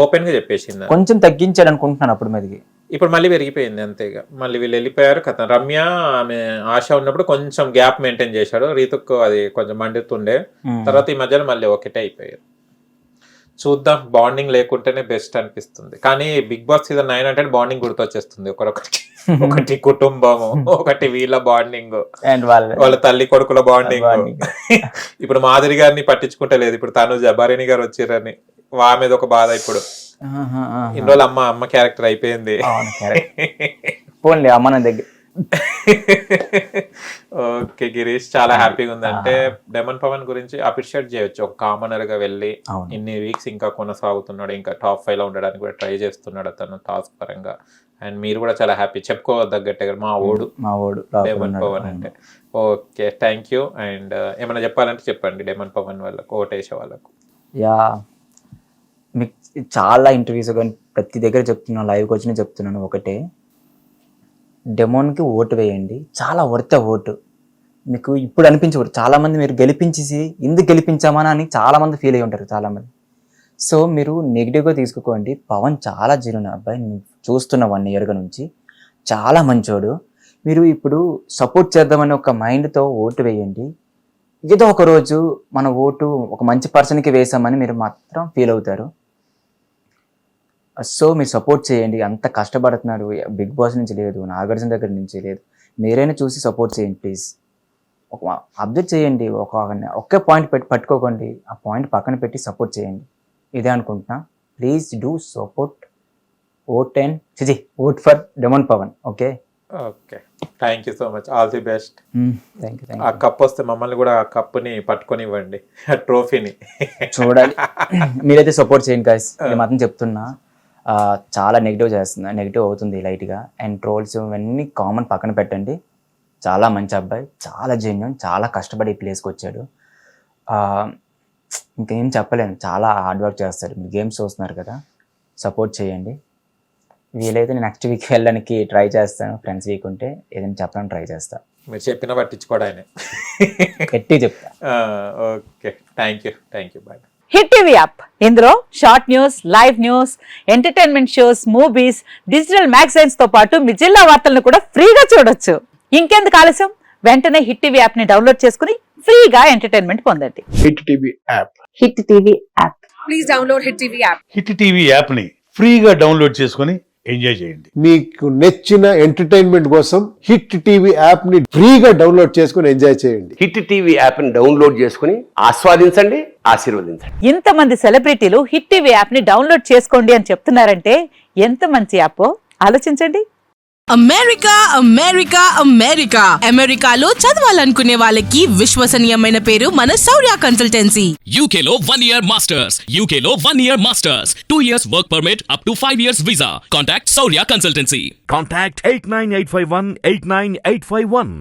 ఓపెన్ గా చెప్పేసింది. కొంచెం తగ్గించాడు అనుకుంటున్నాను అప్పుడు మీదకి, ఇప్పుడు మళ్ళీ పెరిగిపోయింది అంతేగా. మళ్ళీ వీళ్ళు వెళ్ళిపోయారు కథ. రమ్య ఆమె ఆశ ఉన్నప్పుడు కొంచెం గ్యాప్ మెయింటైన్ చేశాడు, రీతుకు అది కొంచెం మండుతుండే, తర్వాత ఈ మధ్యలో మళ్ళీ ఒకటే అయిపోయారు. చూద్దాం, బాండింగ్ లేకుంటేనే బెస్ట్ అనిపిస్తుంది. కానీ బిగ్ బాస్ సీజన్ 9 అంటే బాండింగ్ గుర్తొచ్చేస్తుంది ఒకరొకటి. ఒకటి కుటుంబము, ఒకటి వీళ్ళ బాండింగ్, వాళ్ళ తల్లి కొడుకుల బాండింగ్. ఇప్పుడు మాధురి గారిని పట్టించుకుంటలేదు, ఇప్పుడు తను జబారిని గారు వచ్చిరని మీద ఒక బాధ. ఇప్పుడు ఇన్ని రోజులు అమ్మ క్యారెక్టర్ అయిపోయింది. ఓకే గిరీష్, చాలా హ్యాపీగా ఉంది. అంటే డెమన్ పవన్ గురించి అప్రిషియేట్ చేయొచ్చు, ఒక కామనర్ గా వెళ్ళి ఇన్ని వీక్స్ ఇంకా కొనసాగుతున్నాడు, ఇంకా టాప్ 5 లో ఉండడానికి కూడా ట్రై చేస్తున్నాడు అతను టాస్క్ పరంగా. అండ్ మీరు కూడా చాలా హ్యాపీ, చెప్పుకోదగ్గట్టే మా ఓడు డెమన్ పవన్ అంటే. Okay, thank you. అండ్ ఏమైనా చెప్పాలంటే చెప్పండి డెమన్ పవన్ వాళ్ళకు, ఓటేసే వాళ్ళకు. మీకు చాలా ఇంటర్వ్యూస్ కానీ ప్రతి దగ్గర చెప్తున్నాను, లైవ్కి వచ్చినా చెప్తున్నాను ఒకటే, డెమోన్కి ఓటు వేయండి, చాలా వర్త్ ఓటు. మీకు ఇప్పుడు అనిపించకూడదు, చాలామంది మీరు గెలిపించేసి ఎందుకు గెలిపించామని అని చాలామంది ఫీల్ అయ్యి ఉంటారు చాలామంది. సో మీరు నెగిటివ్గా తీసుకోకండి. పవన్ చాలా జెన్యూన్ అబ్బాయి, నేను చూస్తున్న 1 year నుంచి చాలా మంచోడు. మీరు ఇప్పుడు సపోర్ట్ చేద్దామని ఒక మైండ్తో ఓటు వేయండి. ఏదో ఒక రోజు మన ఓటు ఒక మంచి పర్సన్కి వేసామని మీరు మాత్రం ఫీల్ అవుతారు. సో మీరు సపోర్ట్ చేయండి, అంత కష్టపడుతున్నాడు, బిగ్ బాస్ నుంచి లేదు, నాగార్జున దగ్గర నుంచి లేదు, మీరైనా చూసి సపోర్ట్ చేయండి ప్లీజ్. అబ్జర్వ్ చేయండి, ఒకే పాయింట్ పట్టుకోకండి, ఆ పాయింట్ పక్కన పెట్టి సపోర్ట్ చేయండి, ఇదే అనుకుంటున్నా. Please do support, vote for Demon Pavan. Okay, thank you so much, all the best. ఆ కప్ వస్తే మమ్మల్ని కూడా ఆ కప్పుని పట్టుకొని ఇవ్వండి, ట్రోఫీని చూడాలి. మీరైతే సపోర్ట్ చేయండి గైస్, నేను మాత్రం చెప్తున్నా. చాలా నెగిటివ్ అవుతుంది లైట్గా. అండ్ ట్రోల్స్ ఇవన్నీ కామన్ పక్కన పెట్టండి. చాలా మంచి అబ్బాయి, చాలా జెన్యూన్, చాలా కష్టపడి ఈ ప్లేస్కి వచ్చాడు. ఇంకేం చెప్పలేను, చాలా హార్డ్ వర్క్ చేస్తాడు. మీరు గేమ్స్ చూస్తున్నారు కదా, సపోర్ట్ చేయండి. వీలైతే నేను నెక్స్ట్ వీక్ వెళ్ళడానికి ట్రై చేస్తాను, ఫ్రెండ్స్ వీక్ ఉంటే ఏదైనా చెప్పడానికి ట్రై చేస్తాను. మీరు చెప్పిన పట్టించుకోవడానికి గట్టి చెప్తా. Okay, thank you, bye. Hit TV app, ఇందులో short news, live news, entertainment shows, movies, digital magazines తో పాటు మీ జిల్లా వార్తలను కూడా ఫ్రీగా చూడొచ్చు. ఇంకెందుకు ఆలస్యం, వెంటనే హిట్ టీవీ యాప్ ని డౌన్లోడ్ చేసుకుని ఫ్రీగా ఎంటర్టైన్మెంట్ పొందండి. Hit TV app, hit TV app, please download hit TV app. Hit TV app ని ఫ్రీగా డౌన్లోడ్ చేసుకుని ఎంజాయ్ చేయండి. మీకు నచ్చిన ఎంటర్టైన్మెంట్ కోసం హిట్ టీవీ యాప్ ని ఫ్రీగా డౌన్లోడ్ చేసుకుని ఎంజాయ్ చేయండి. హిట్ టీవీ యాప్ ని డౌన్లోడ్ చేసుకుని ఆస్వాదించండి, ఆశీర్వదించండి. ఇంతమంది సెలబ్రిటీలు హిట్ టీవీ యాప్ ని డౌన్లోడ్ చేసుకోండి అని చెప్తున్నారంటే ఎంత మంచి యాప్ ఆలోచించండి. అమెరికా అమెరికా అమెరికా అమెరికాలో చదవాలనుకునే వాళ్ళకి విశ్వసనీయమైన పేరు మన శౌర్య కన్సల్టెన్సీ. UK లో 1 year masters. UK లో 1 year masters. 2 years work permit up to 5 years visa. Contact Saurya Consultancy. Contact 89851 89851.